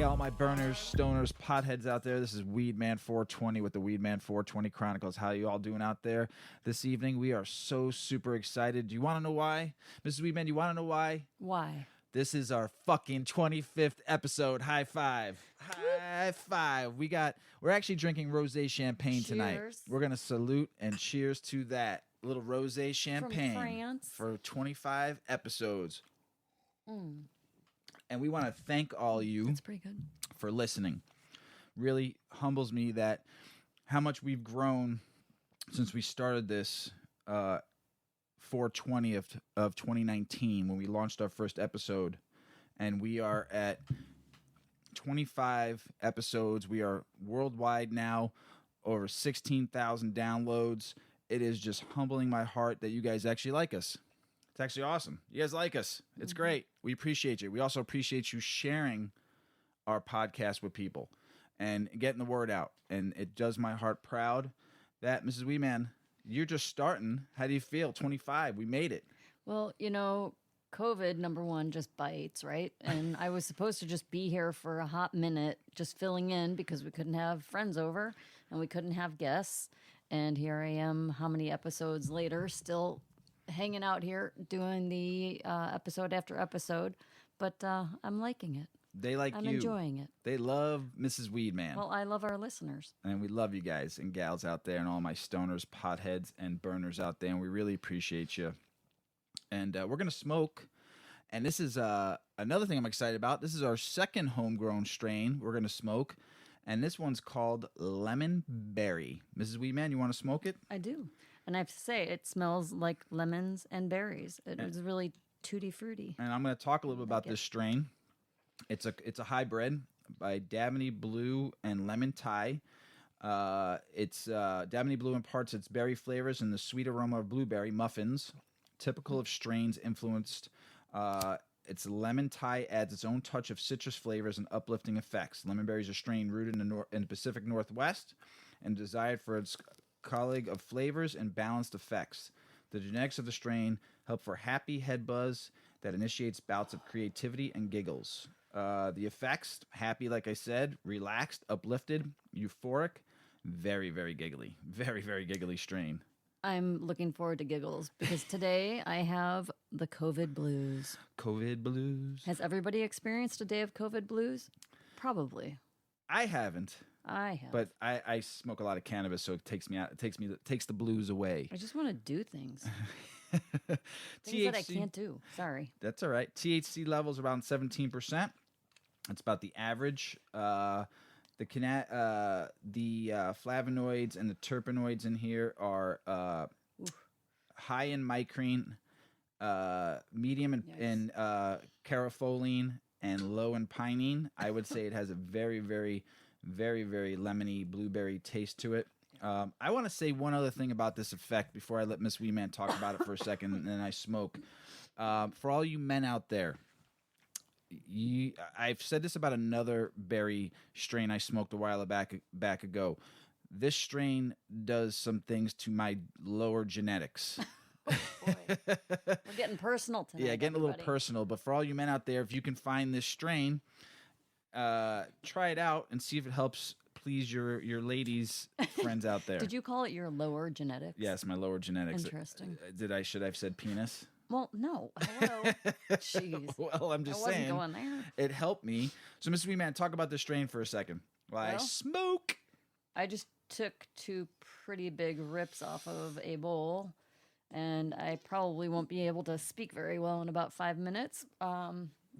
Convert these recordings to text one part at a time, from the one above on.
Hey, all my burners, stoners, potheads out there. This is Weedman420 with the Weedman420 Chronicles. How you all doing out there this evening? We are so super excited. Do you want to know why? Mrs. Weedman, you want to know why? Why? This is our fucking 25th episode. High five. High five. We're actually drinking rosé champagne tonight. We're going to salute and cheers to that. Little rosé champagne. From France. For 25 episodes. And we want to thank all you That's pretty good. for listening. Really humbles me that how much we've grown since we started this 4/20 of 2019 when we launched our first episode. And we are at 25 episodes. We are worldwide now, over 16,000 downloads. It is just humbling my heart that you guys actually like us. It's actually awesome. You guys like us. It's great. We appreciate you. We also appreciate you sharing our podcast with people and getting the word out. And it does my heart proud that, Mrs. Weeman, you're just starting. How do you feel? 25. We made it. Well, COVID, number one, just bites, right? And I was supposed to just be here for a hot minute, just filling in because we couldn't have friends over and we couldn't have guests. And here I am, how many episodes later, still hanging out here doing the episode after episode, but I'm liking it. They like I'm you. enjoying it. They love Mrs. Weedman. Well, I love our listeners. And we love you guys and gals out there and all my stoners, potheads, and burners out there. And we really appreciate you. And we're going to smoke. And this is another thing I'm excited about. This is our second homegrown strain we're going to smoke. And this one's called Lemon Berry. Mrs. Weedman, you want to smoke it? I do. And I have to say, it smells like lemons and berries. It was really tutti frutti. And I'm going to talk a little bit about this strain. It's a hybrid by Dabney Blue and Lemon Thai. It's Dabney Blue imparts its berry flavors and the sweet aroma of blueberry muffins, typical of strains influenced. Its Lemon Thai adds its own touch of citrus flavors and uplifting effects. Lemon berries are strain rooted in the Pacific Northwest and desired for its colleague of flavors and balanced effects. The genetics of the strain help for happy head buzz that initiates bouts of creativity and giggles. The effects, happy, like I said, relaxed, uplifted, euphoric, very, very giggly. Very, very giggly strain. I'm looking forward to giggles because today I have the COVID blues. COVID blues. Has everybody experienced a day of COVID blues? Probably. I haven't. I have. But I smoke a lot of cannabis, so it takes the blues away. I just want to do things. Things that I can't do. Sorry. That's all right. THC levels around 17%. That's about the average. The flavonoids and the terpenoids in here are high in micrine, medium in caryophyllene, and low in pinene. I would say it has a very, very, very, very lemony blueberry taste to it. I want to say one other thing about this effect before I let Miss Weeman talk about it for a second and then I smoke. For all you men out there, I've said this about another berry strain I smoked a while back ago. This strain does some things to my lower genetics. Oh, boy. We're getting personal tonight. Yeah, getting a little personal. But for all you men out there, if you can find this strain, try it out and see if it helps please your ladies friends out there. Did you call it your lower genetics? Yes, my lower genetics. Interesting. Should I have said penis? Well, no. Hello. Jeez. Well, I'm just saying. I wasn't going there. It helped me. So, Mr. Weeman, talk about this strain for a second while I smoke. I just took 2 pretty big rips off of a bowl, and I probably won't be able to speak very well in about 5 minutes.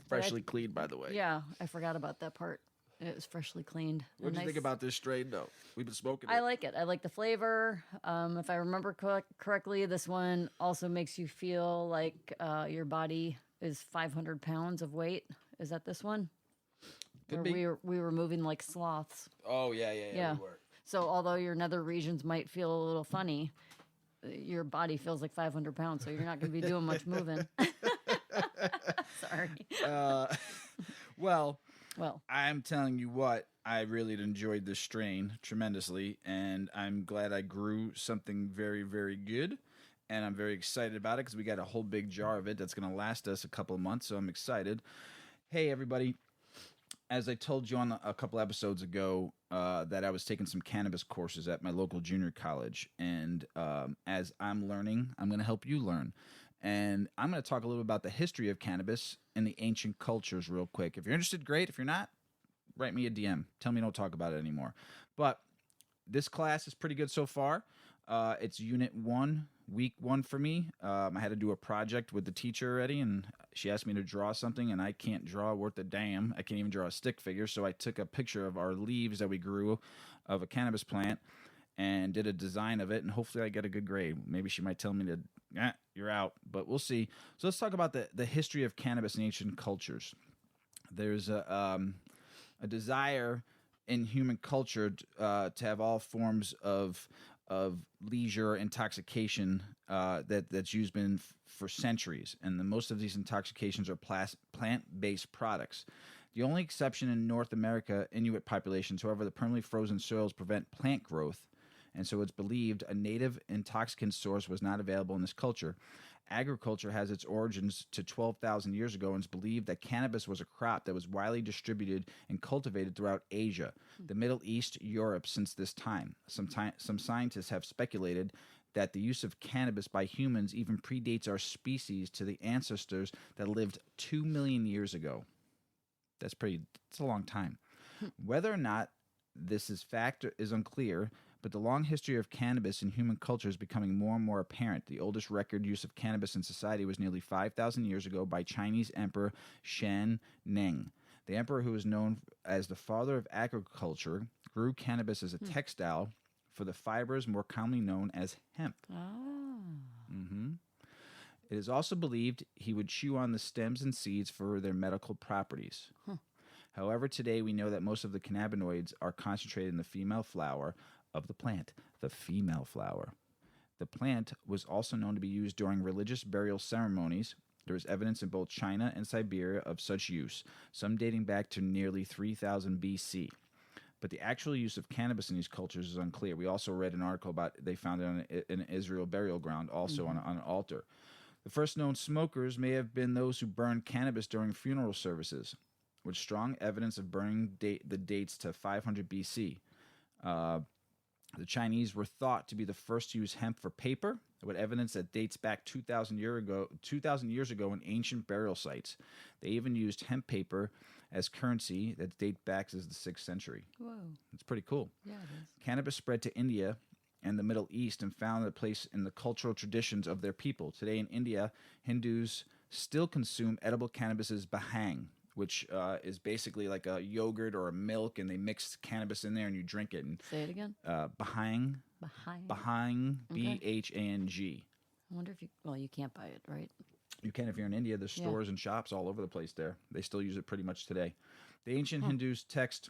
Freshly cleaned, by the way. Yeah, I forgot about that part. It was freshly cleaned. What do you think about this strain, though? We've been smoking it. I like it. I like the flavor. If I remember correctly, this one also makes you feel like your body is 500 pounds of weight. Is that this one? Could be. We were moving like sloths. Oh, yeah. We were. So although your nether regions might feel a little funny, your body feels like 500 pounds, so you're not going to be doing much moving. Sorry. Well, I'm telling you what, I really enjoyed this strain tremendously, and I'm glad I grew something very, very good, and I'm very excited about it because we got a whole big jar of it that's going to last us a couple of months, so I'm excited. Hey, everybody. as I told you on a couple episodes ago, that I was taking some cannabis courses at my local junior college, and as I'm learning, I'm going to help you learn, and I'm going to talk a little about the history of cannabis and the ancient cultures, real quick. If you're interested, great. If you're not, write me a DM. Tell me don't talk about it anymore. But this class is pretty good so far. It's Unit 1, Week 1 for me. I had to do a project with the teacher already, and she asked me to draw something, and I can't draw worth a damn. I can't even draw a stick figure, so I took a picture of our leaves that we grew of a cannabis plant and did a design of it, and hopefully I get a good grade. Maybe she might tell me to, you're out, but we'll see. So let's talk about the history of cannabis in ancient cultures. There's a desire in human culture to have all forms of leisure intoxication that's used for centuries, and most of these intoxications are plant-based products. The only exception in North America, Inuit populations, however, the permanently frozen soils prevent plant growth, and so it's believed a native intoxicant source was not available in this culture. Agriculture has its origins to 12,000 years ago, and it's believed that cannabis was a crop that was widely distributed and cultivated throughout Asia, the Middle East, Europe since this time. Some scientists have speculated that the use of cannabis by humans even predates our species to the ancestors that lived 2 million years ago. It's a long time. Whether or not this is unclear, but the long history of cannabis in human culture is becoming more and more apparent. The oldest record use of cannabis in society was nearly 5,000 years ago by Chinese Emperor Shen Neng. The emperor, who is known as the father of agriculture, grew cannabis as a textile for the fibers more commonly known as hemp. It is also believed he would chew on the stems and seeds for their medical properties. However, today we know that most of the cannabinoids are concentrated in the female flower of the plant, the female flower. The plant was also known to be used during religious burial ceremonies. There is evidence in both China and Siberia of such use, some dating back to nearly 3000 BC. But the actual use of cannabis in these cultures is unclear. We also read an article about they found it on an Israel burial ground, also on an altar. The first known smokers may have been those who burned cannabis during funeral services, with strong evidence of burning the dates to 500 BC. The Chinese were thought to be the first to use hemp for paper, with evidence that dates back 2,000 years ago in ancient burial sites. They even used hemp paper as currency that dates back as the 6th century. Whoa. It's pretty cool. Yeah, it is. Cannabis spread to India and the Middle East and found a place in the cultural traditions of their people. Today in India, Hindus still consume edible cannabis as bhang, which is basically like a yogurt or a milk, and they mix cannabis in there and you drink it. And Say it again. Bhang. Bhang, B-H-A-N-G. I wonder if you can't buy it, right? You can if you're in India. There's stores and shops all over the place there. They still use it pretty much today. The ancient Hindus text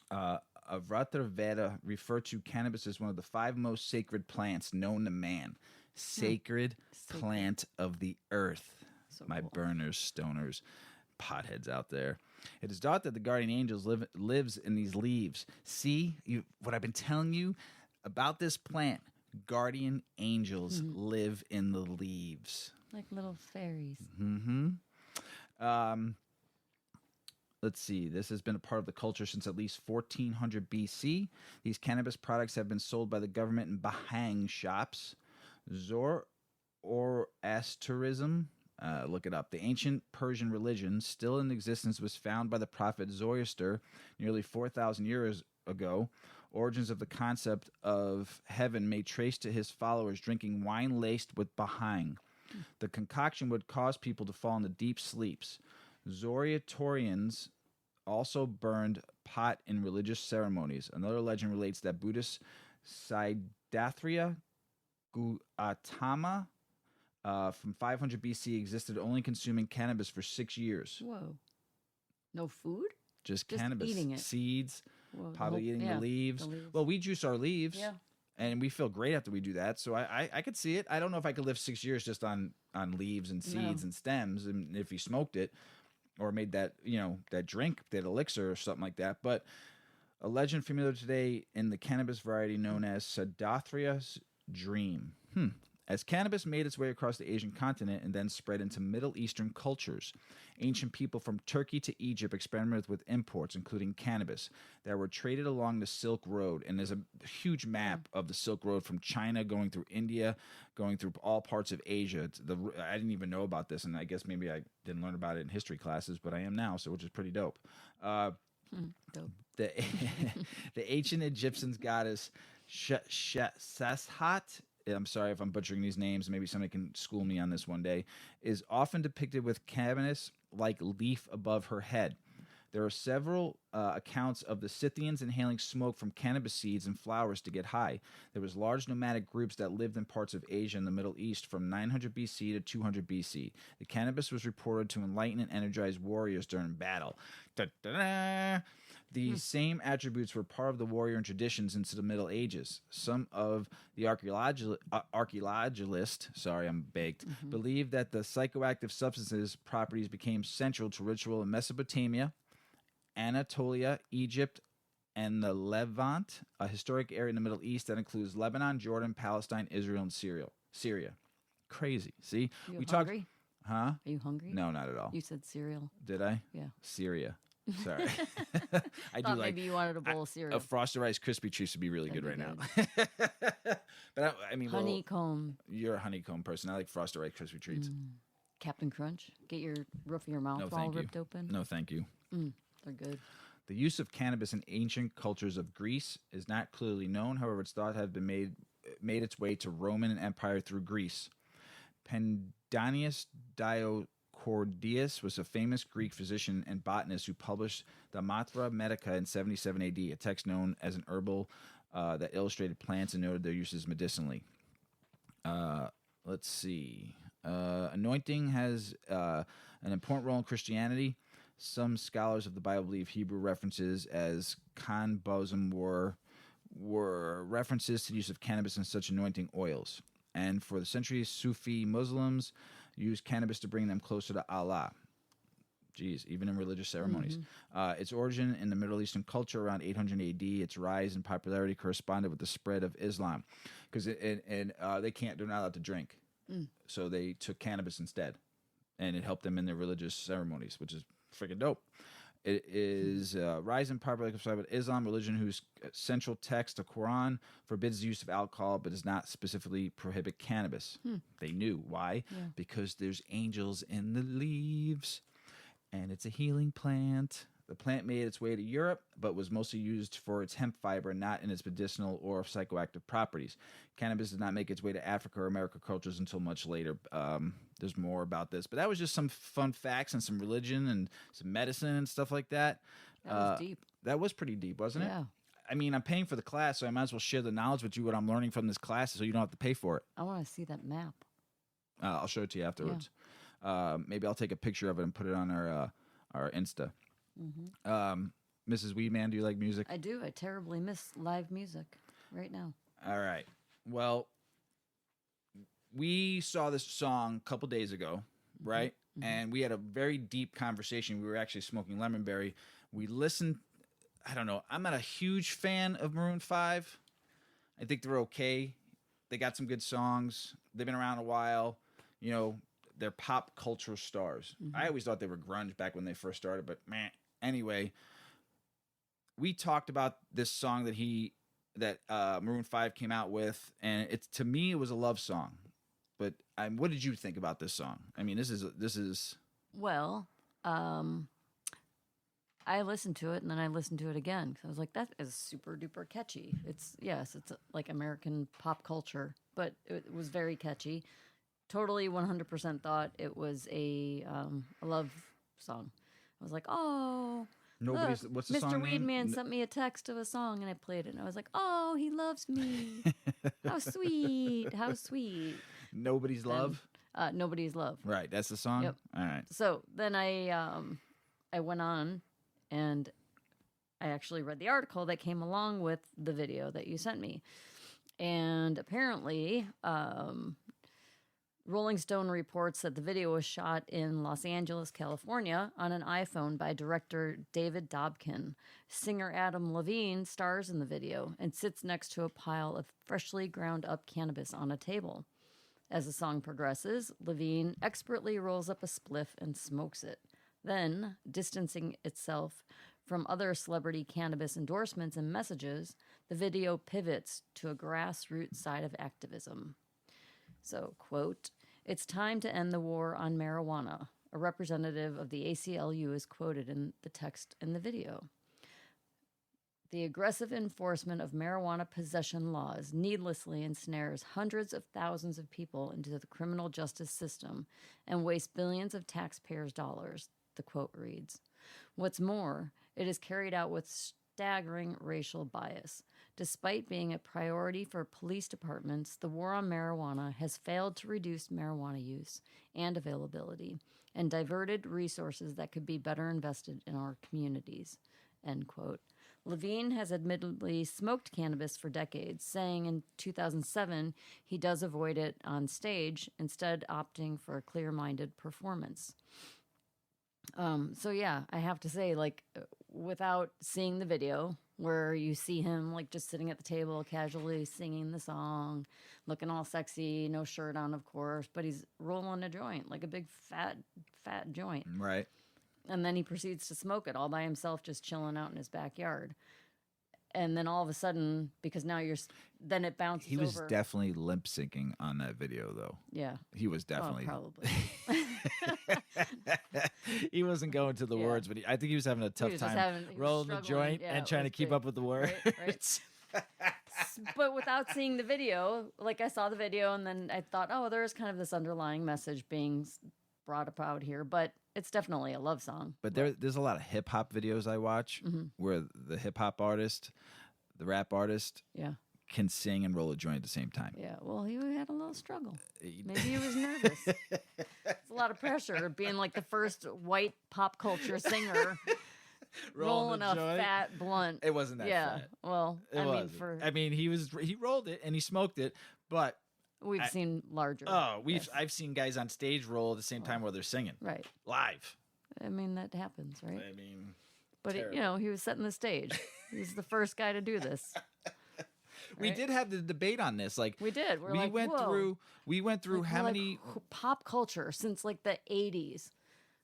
Avratra Veda refer to cannabis as one of the 5 most sacred plants known to man. Sacred plant of the earth. So My cool. burners, stoners, potheads out there. It is thought that the guardian angels lives in these leaves. See, what I've been telling you about this plant. Guardian angels live in the leaves. Like little fairies. Let's see. This has been a part of the culture since at least 1400 BC. These cannabis products have been sold by the government in Bhang shops. Zoroastrianism, look it up. The ancient Persian religion, still in existence, was found by the prophet Zoroaster nearly 4,000 years ago. Origins of the concept of heaven may trace to his followers drinking wine laced with Bhang. The concoction would cause people to fall into deep sleeps. Zoroastrians also burned pot in religious ceremonies. Another legend relates that Buddhist Siddhartha Gautama from 500 BC existed only consuming cannabis for 6 years. Whoa. No food? Just Just cannabis. eating it. Seeds, Whoa, probably eating the leaves. the leaves. Well, we juice our leaves. Yeah. And we feel great after we do that. So I could see it. I don't know if I could live 6 years just on leaves and seeds and stems, and if he smoked it or made that, that drink, that elixir or something like that. But a legend familiar today in the cannabis variety known as Siddhartha's dream. As cannabis made its way across the Asian continent and then spread into Middle Eastern cultures, ancient people from Turkey to Egypt experimented with imports, including cannabis, that were traded along the Silk Road. And there's a huge map of the Silk Road from China going through India, going through all parts of Asia. I didn't even know about this, and I guess maybe I didn't learn about it in history classes, but I am now, so which is pretty dope. Dope. The ancient Egyptians goddess Seshat, I'm sorry if I'm butchering these names, maybe somebody can school me on this one day, is often depicted with cannabis-like leaf above her head. There are several accounts of the Scythians inhaling smoke from cannabis seeds and flowers to get high. There was large nomadic groups that lived in parts of Asia and the Middle East from 900 BC to 200 BC. The cannabis was reported to enlighten and energize warriors during battle. Da-da-da! These same attributes were part of the warrior traditions into the Middle Ages. Some of the archaeologists, sorry, I'm baked, believe that the psychoactive substances properties became central to ritual in Mesopotamia, Anatolia, Egypt, and the Levant, a historic area in the Middle East that includes Lebanon, Jordan, Palestine, Israel, and Syria. Crazy. See, You hungry? Huh? Are you hungry? No, not at all. You said cereal. Did I? Yeah. Syria. Sorry. I do Thought like maybe you wanted a bowl of cereal. a Frosted Rice Krispie Treats would be really good That'd right be now. But I mean, well, Honeycomb. you're a honeycomb person. I like Frosted Rice Krispie Treats. Captain Crunch. Get your roof of your mouth No, all thank you. ripped open. No, thank you. They're good. The use of cannabis in ancient cultures of Greece is not clearly known. However, it's thought to have been made its way to Roman Empire through Greece. Pendanius Diocordius was a famous Greek physician and botanist who published the Matra Medica in 77 AD, a text known as an herbal that illustrated plants and noted their uses medicinally. Let's see. Anointing has an important role in Christianity. Some scholars of the Bible believe Hebrew references as Khan bosom were references to the use of cannabis in such anointing oils. And for the centuries, Sufi Muslims used cannabis to bring them closer to Allah. Jeez, even in religious ceremonies. Its origin in the Middle Eastern culture around 800 AD, its rise in popularity corresponded with the spread of Islam. Because they're not allowed to drink. So they took cannabis instead. And it helped them in their religious ceremonies, which is freaking dope. It is rise in popularity with Islam, religion whose central text, the Quran, forbids the use of alcohol but does not specifically prohibit cannabis. They knew. Why? Yeah. Because there's angels in the leaves, and it's a healing plant. The plant made its way to Europe, but was mostly used for its hemp fiber, not in its medicinal or psychoactive properties. Cannabis did not make its way to Africa or American cultures until much later. There's more about this, but that was just some fun facts and some religion and some medicine and stuff like that. That was deep. That was pretty deep, wasn't it? Yeah. I mean, I'm paying for the class, so I might as well share the knowledge with you, what I'm learning from this class, so you don't have to pay for it. I want to see that map. I'll show it to you afterwards. Maybe I'll take a picture of it and put it on our Insta. Mrs. Weedman, do you like music? I do. I terribly miss live music right now. All right. Well, we saw this song a couple days ago, right? And we had a very deep conversation. We were actually smoking Lemonberry. We listened. I don't know. I'm not a huge fan of Maroon 5. I think they're okay. They got some good songs. They've been around a while. You know, they're pop culture stars. I always thought they were grunge back when they first started, but meh. Anyway, we talked about this song that Maroon 5 came out with, and to me it was a love song. But what did you think about this song? I mean, this is Well, I listened to it and then I listened to it again because I was like, that is super duper catchy. It's like American pop culture, but it was very catchy. Totally 100% thought it was a love song. I was like, oh, nobody's. look, What's the Mr. song name? Weedman sent me a text of a song and I played it and I was like, oh, he loves me. How sweet. How sweet. Nobody's Love? Nobody's Love. Right, that's the song? Yep. All right. So then I went on and I actually read the article that came along with the video that you sent me. And apparently, Rolling Stone reports that the video was shot in Los Angeles, California on an iPhone by director David Dobkin. Singer Adam Levine stars in the video and sits next to a pile of freshly ground up cannabis on a table. As the song progresses, Levine expertly rolls up a spliff and smokes it. Then, distancing itself from other celebrity cannabis endorsements and messages, the video pivots to a grassroots side of activism. So, quote, "It's time to end the war on marijuana." A representative of the ACLU is quoted in the text in the video. The aggressive enforcement of marijuana possession laws needlessly ensnares hundreds of thousands of people into the criminal justice system and wastes billions of taxpayers' dollars, the quote reads. What's more, it is carried out with staggering racial bias. Despite being a priority for police departments, the war on marijuana has failed to reduce marijuana use and availability and diverted resources that could be better invested in our communities, end quote. Levine has admittedly smoked cannabis for decades, saying in 2007 he does avoid it on stage, instead opting for a clear-minded performance. So yeah, I have to say, like, without seeing the video where you see him like just sitting at the table casually singing the song, looking all sexy, no shirt on, of course, but he's rolling a joint, like a big fat joint. Right. And then he proceeds to smoke it all by himself, just chilling out in his backyard. And then all of a sudden, because now then it bounces He was over. definitely lip syncing on that video, though. Yeah. He was definitely. Oh, probably. He wasn't going to the words, but I think he was having a tough time rolling the joint and trying to keep up with the words. Right. But without seeing the video, like I saw the video and then I thought, oh, there's kind of this underlying message being brought about here, but it's definitely a love song. But there's a lot of hip hop videos I watch where the hip hop artist, the rap artist, can sing and roll a joint at the same time. Yeah, well, he had a little struggle. Maybe he was nervous. It's a lot of pressure being like the first white pop culture singer rolling a fat blunt. It wasn't that fat. Well, he rolled it and he smoked it, but we've seen larger. Oh, I've seen guys on stage roll at the same time while they're singing. Right. Live. I mean, that happens, right? I mean, but he was setting the stage. He's the first guy to do this. We did have the debate on this. Like we did. We went through how many pop culture since like the 80s.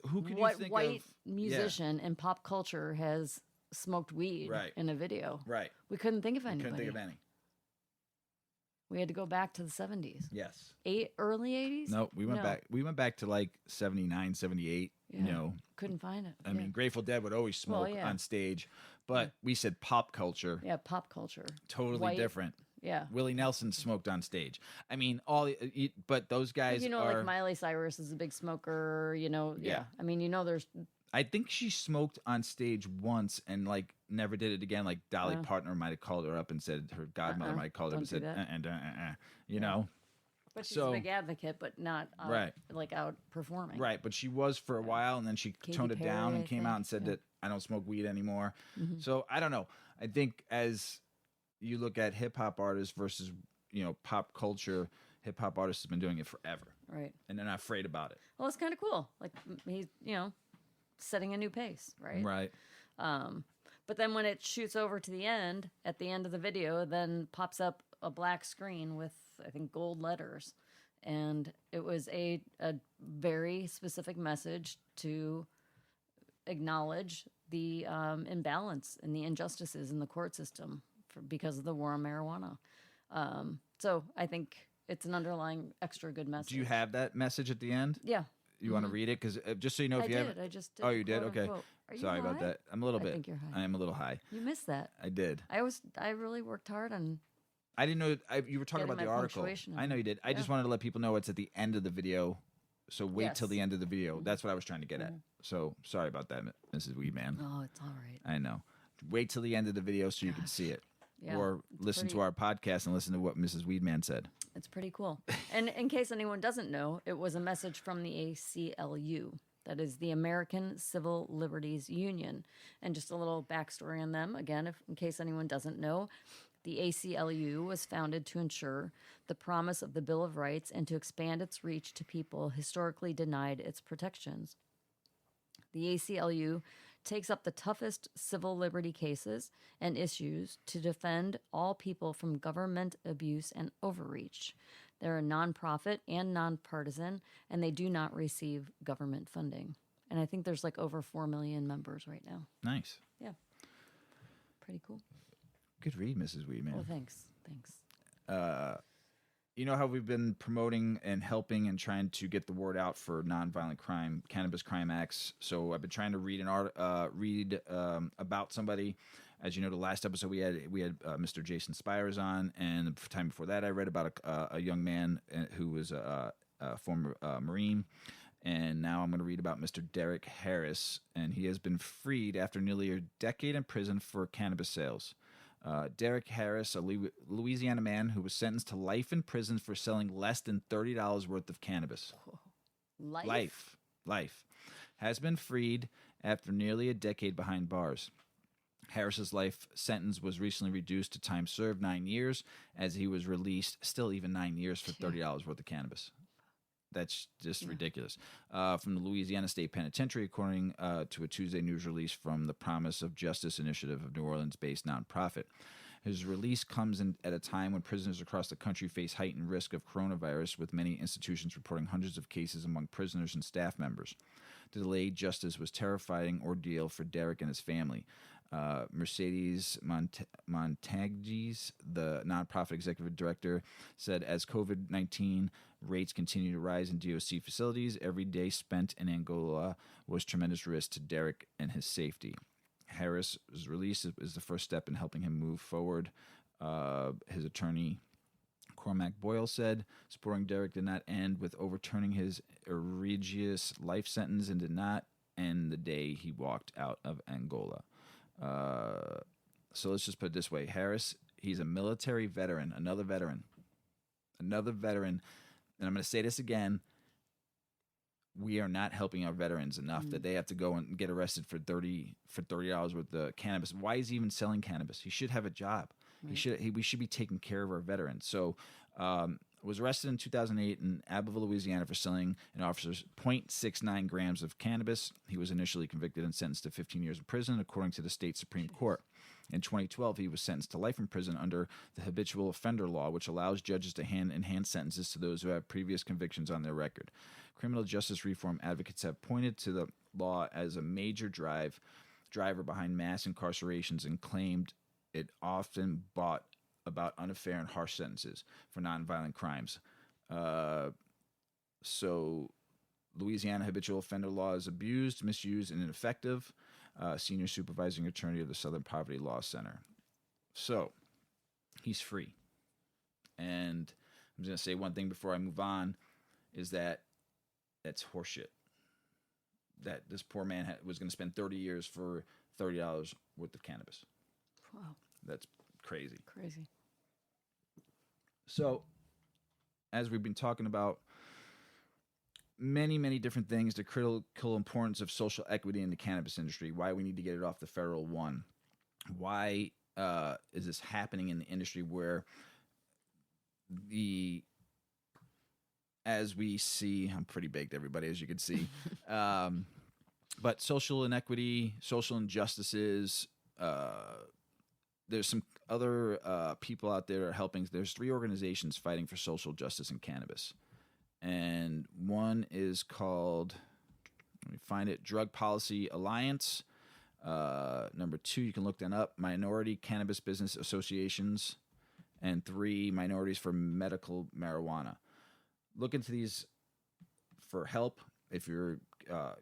Who could what you think white of? musician in pop culture has smoked weed in a video? Right. We couldn't think of anybody. Couldn't think of any. We had to go back to the 70s. Yes. Early 80s? No, we went back. We went back to like 79, 78. Yeah. You know, couldn't find it. I mean, Grateful Dead would always smoke on stage, but we said pop culture. Yeah, pop culture. Totally different. Yeah. Willie Nelson smoked on stage. I mean, but those guys like Miley Cyrus is a big smoker, Yeah. I mean, there's... I think she smoked on stage once and like never did it again. Like Dolly Parton might have called her up and said her godmother might have called her up and said, you know. But she's a big advocate, but not like out performing. Right, but she was for a while, and then she toned it down and came out and said that I don't smoke weed anymore. Mm-hmm. So I don't know. I think as you look at hip hop artists versus pop culture, hip hop artists have been doing it forever, right? And they're not afraid about it. Well, it's kind of cool. Like he's setting a new pace, right? Right. But then when it shoots over to the end, at the end of the video, then pops up a black screen with, I think, gold letters. And it was a very specific message to acknowledge the imbalance and the injustices in the court system because of the war on marijuana. So I think it's an underlying extra good message. Do you have that message at the end? Yeah. You want to read it? Because just so you know, if you haven't... I just did. Oh, you did? Okay. Sorry about that. I'm a little bit. I think you're high. I am a little high. You missed that. I did. I really worked hard on... I didn't know... you were talking about the article. I know you did. I just wanted to let people know it's at the end of the video. So wait till the end of the video. That's what I was trying to get at. So sorry about that, Mrs. Weedman. Oh, it's all right. I know. Wait till the end of the video so you can see it. Yeah, or listen to our podcast and listen to what Mrs. Weedman said. It's pretty cool. And in case anyone doesn't know, it was a message from the ACLU. That is the American Civil Liberties Union. And just a little backstory on them. Again, in case anyone doesn't know, the ACLU was founded to ensure the promise of the Bill of Rights and to expand its reach to people historically denied its protections. The ACLU takes up the toughest civil liberty cases and issues to defend all people from government abuse and overreach. They're a nonprofit and nonpartisan, and they do not receive government funding. And I think there's like over 4 million members right now. Nice. Yeah. Pretty cool. Good read, Mrs. Weedman. Oh, thanks. Thanks. You know how we've been promoting and helping and trying to get the word out for nonviolent crime, cannabis crime acts. So I've been trying to read about somebody. As you know, the last episode we had Mr. Jason Spires on, and the time before that, I read about a young man who was a former Marine. And now I'm going to read about Mr. Derek Harris, and he has been freed after nearly a decade in prison for cannabis sales. Derek Harris, a Louisiana man who was sentenced to life in prison for selling less than $30 worth of cannabis. Life? Life. Has been freed after nearly a decade behind bars. Harris's life sentence was recently reduced to time served 9 years, as he was released, still even 9 years for $30 worth of cannabis. That's just ridiculous. From the Louisiana State Penitentiary, according to a Tuesday news release from the Promise of Justice Initiative of New Orleans-based nonprofit. His release comes at a time when prisoners across the country face heightened risk of coronavirus, with many institutions reporting hundreds of cases among prisoners and staff members. The delayed justice was a terrifying ordeal for Derek and his family. Mercedes Montagues, the nonprofit executive director, said as COVID-19 rates continue to rise in DOC facilities, every day spent in Angola was tremendous risk to Derek and his safety. Harris's release is the first step in helping him move forward. His attorney, Cormac Boyle, said supporting Derek did not end with overturning his egregious life sentence and did not end the day he walked out of Angola. So let's just put it this way. Harris, he's a military veteran, another veteran. And I'm going to say this again. We are not helping our veterans enough that they have to go and get arrested for $30 worth of cannabis. Why is he even selling cannabis? He should have a job. Right. We should be taking care of our veterans. So, was arrested in 2008 in Abbeville, Louisiana, for selling an officer's 0.69 grams of cannabis. He was initially convicted and sentenced to 15 years in prison, according to the state Supreme Court. In 2012, he was sentenced to life in prison under the habitual offender law, which allows judges to hand enhanced sentences to those who have previous convictions on their record. Criminal justice reform advocates have pointed to the law as a major driver behind mass incarcerations and claimed it often brought about unfair and harsh sentences for nonviolent crimes. So Louisiana habitual offender law is abused, misused, and ineffective. Senior supervising attorney of the Southern Poverty Law Center. So he's free. And I'm just going to say one thing before I move on is that that's horseshit. That this poor man was going to spend 30 years for $30 worth of cannabis. Wow. That's crazy. Crazy. So, as we've been talking about many, many different things, the critical importance of social equity in the cannabis industry, why we need to get it off the federal one. Why is this happening in the industry where as we see, I'm pretty baked, everybody, as you can see, but social inequity, social injustices, there's some other people out there helping. There's 3 organizations fighting for social justice in cannabis. And one is called, let me find it, Drug Policy Alliance. Number 2, you can look that up, Minority Cannabis Business Associations. And 3, Minorities for Medical Marijuana. Look into these for help if you're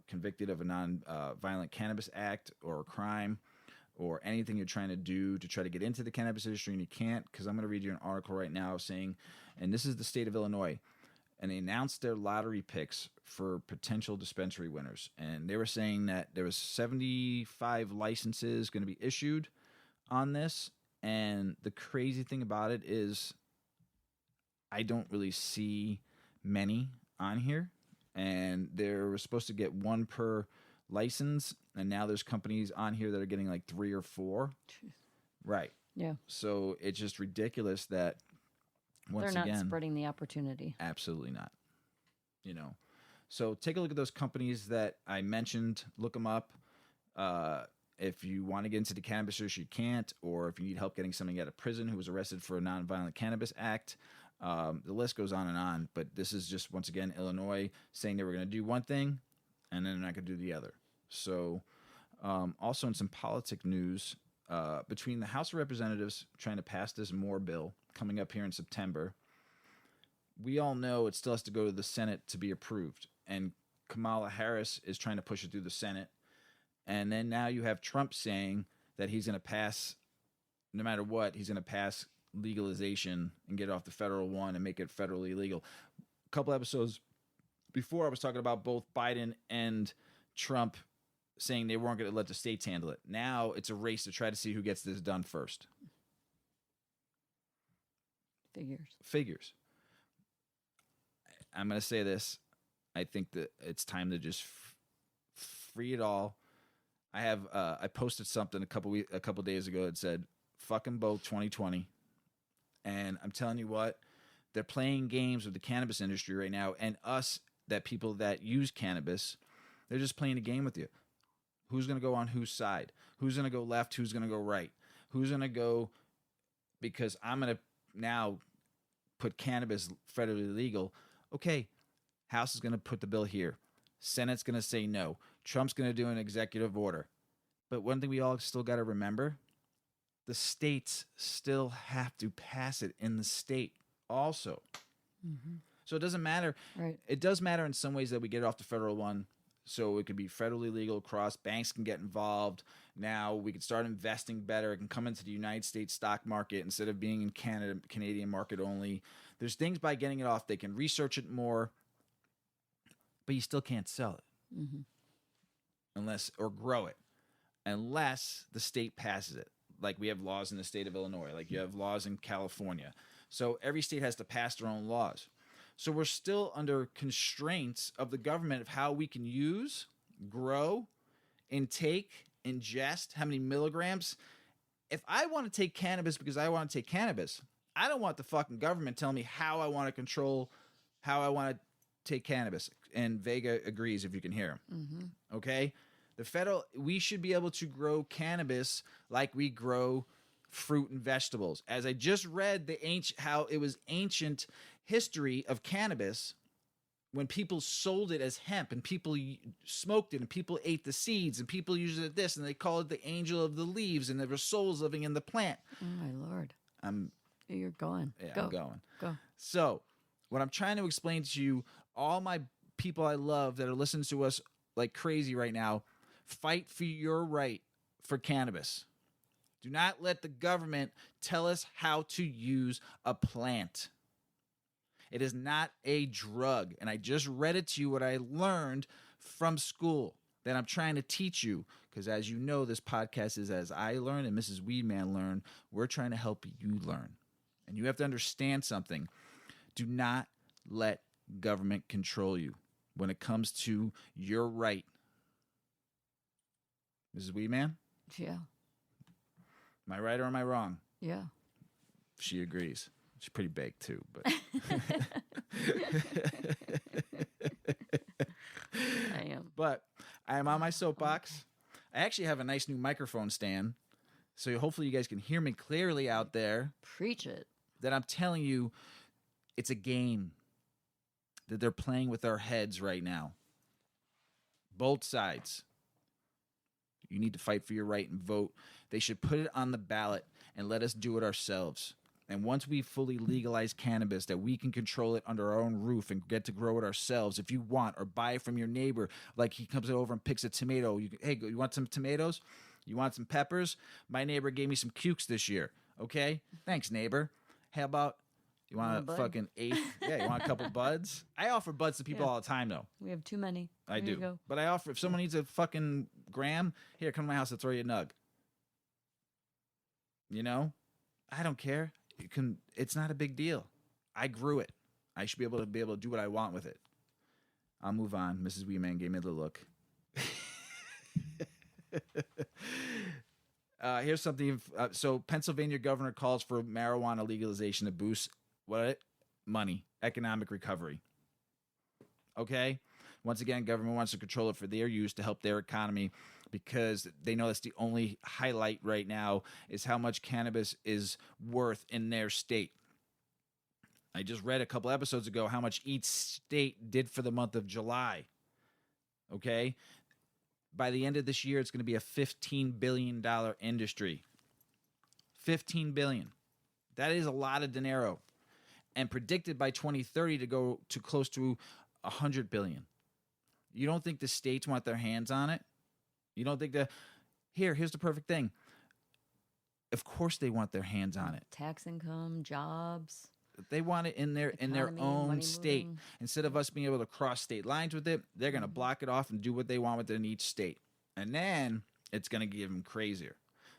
convicted of a non-violent cannabis act or a crime, or anything you're trying to do to try to get into the cannabis industry and you can't, because I'm going to read you an article right now saying, and this is the state of Illinois, and they announced their lottery picks for potential dispensary winners. And they were saying that there was 75 licenses going to be issued on this. And the crazy thing about it is I don't really see many on here. And they're supposed to get 1 per license, and now there's companies on here that are getting like 3 or 4. Jeez. Right. Yeah. So it's just ridiculous that once they're not again, spreading the opportunity. Absolutely not. So take a look at those companies that I mentioned. Look them up. If you want to get into the cannabis industry, you can't, or if you need help getting somebody out of prison who was arrested for a nonviolent cannabis act, The list goes on, but this is just, once again, Illinois saying they were going to do one thing and then they're not going to do the other. So also in some politic news, between the House of Representatives trying to pass this Moore bill coming up here in September, we all know it still has to go to the Senate to be approved. And Kamala Harris is trying to push it through the Senate. And then now you have Trump saying that he's going to pass, no matter what, he's going to pass legalization and get off the federal one and make it federally legal. A couple episodes before, I was talking about both Biden and Trump saying they weren't going to let the states handle it. Now it's a race to try to see who gets this done first. Figures. I'm going to say this. I think that it's time to just free it all. I posted something a couple days ago that said, fucking vote 2020. And I'm telling you what, they're playing games with the cannabis industry right now, and us, that people that use cannabis, they're just playing a game with you. Who's going to go on whose side? Who's going to go left? Who's going to go right? Who's going to go, because I'm going to now put cannabis federally legal. Okay, House is going to put the bill here. Senate's going to say no. Trump's going to do an executive order. But one thing we all still got to remember, the states still have to pass it in the state also. Mm-hmm. So it doesn't matter. Right. It does matter in some ways that we get it off the federal one. So it could be federally legal across. Banks can get involved. Now we can start investing better. It can come into the United States stock market instead of being in Canadian market only. There's things by getting it off. They can research it more, but you still can't sell it. Mm-hmm. Or grow it, unless the state passes it. Like we have laws in the state of Illinois, like you have laws in California. So every state has to pass their own laws. So we're still under constraints of the government of how we can use, grow, intake, ingest, how many milligrams. If I want to take cannabis because I want to take cannabis, I don't want the fucking government telling me how I want to control, how I want to take cannabis. And Vega agrees, if you can hear him. Mm-hmm. Okay? We should be able to grow cannabis like we grow fruit and vegetables. As I just read how it was ancient history of cannabis when people sold it as hemp and people smoked it and people ate the seeds and people used it as this and they call it the angel of the leaves and there were souls living in the plant. Oh my Lord. You're going. Yeah, Go. I'm going. Go. So what I'm trying to explain to you, all my people I love that are listening to us like crazy right now, fight for your right for cannabis. Do not let the government tell us how to use a plant. It is not a drug. And I just read it to you what I learned from school that I'm trying to teach you. Because as you know, this podcast is As I Learn and Mrs. Weedman Learn. We're trying to help you learn. And you have to understand something. Do not let government control you when it comes to your right. Mrs. Weedman? Yeah. Am I right or am I wrong? Yeah. She agrees. She's pretty baked too, but I am. But I am on my soapbox. I actually have a nice new microphone stand, so hopefully you guys can hear me clearly out there. Preach it. That I'm telling you, it's a game that they're playing with our heads right now. Both sides. You need to fight for your right and vote. They should put it on the ballot and let us do it ourselves. And once we fully legalize cannabis, that we can control it under our own roof and get to grow it ourselves if you want, or buy it from your neighbor. Like he comes over and picks a tomato. Hey, you want some tomatoes? You want some peppers? My neighbor gave me some cukes this year. Okay? Thanks, neighbor. How about, you want a fucking eighth? Yeah, you want a couple buds? I offer buds to people all the time, though. We have too many. I There you do. go. But I offer, if someone needs a fucking gram, here, come to my house, I'll throw you a nug. You know? I don't care. It's not a big deal. I grew it. I should be able to do what I want with it. I'll move on. Mrs. Weeman gave me the look. Here's something. So Pennsylvania governor calls for marijuana legalization to boost what? Money, economic recovery. Okay? Once again, government wants to control it for their use to help their economy because they know that's the only highlight right now is how much cannabis is worth in their state. I just read a couple episodes ago how much each state did for the month of July. Okay? By the end of this year, it's going to be a $15 billion industry. $15 billion. That is a lot of dinero. And predicted by 2030 to go to close to $100 billion. You don't think the states want their hands on it? You don't think that... Here's the perfect thing. Of course they want their hands on it. Tax income, jobs. They want it in their Economy, own money state. moving. Instead of us being able to cross state lines with it, they're going to block it off and do what they want with it in each state. And then it's going to give them crazier.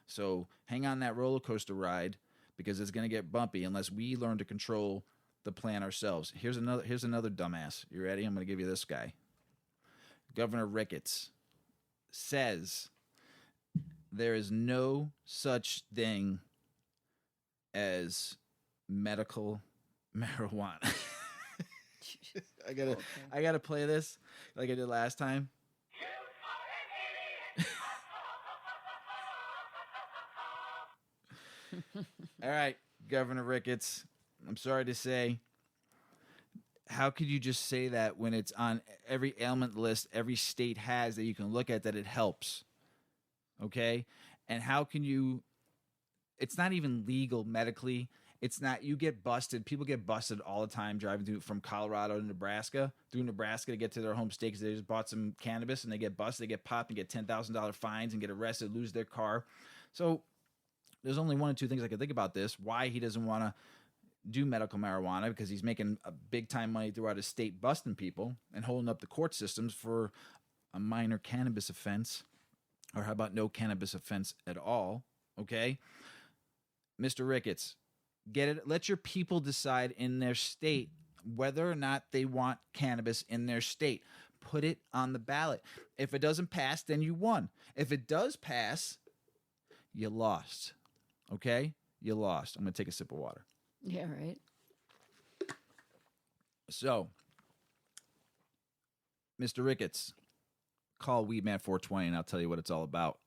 So hang on that roller coaster ride, because it's going to get bumpy unless we learn to control the plan ourselves. Here's another dumbass. You ready? I'm going to give you this guy. Governor Ricketts says there is no such thing as medical marijuana. I gotta play this like I did last time. All right, Governor Ricketts, I'm sorry to say, how could you just say that when it's on every ailment list every state has that you can look at that it helps? Okay? And how can you... It's not even legal medically. It's not... You get busted. People get busted all the time driving from Colorado to Nebraska, through Nebraska to get to their home state because they just bought some cannabis, and they get busted, they get popped and get $10,000 fines and get arrested, lose their car. So there's only one or two things I can think about this. Why he doesn't want to do medical marijuana, because he's making a big time money throughout his state busting people and holding up the court systems for a minor cannabis offense, or how about no cannabis offense at all? Okay, Mr. Ricketts, get it. Let your people decide in their state whether or not they want cannabis in their state. Put it on the ballot. If it doesn't pass, then you won. If it does pass, you lost. Okay, you lost. I'm gonna take a sip of water. Yeah, right. So, Mr. Ricketts, call Weedman 420 and I'll tell you what it's all about.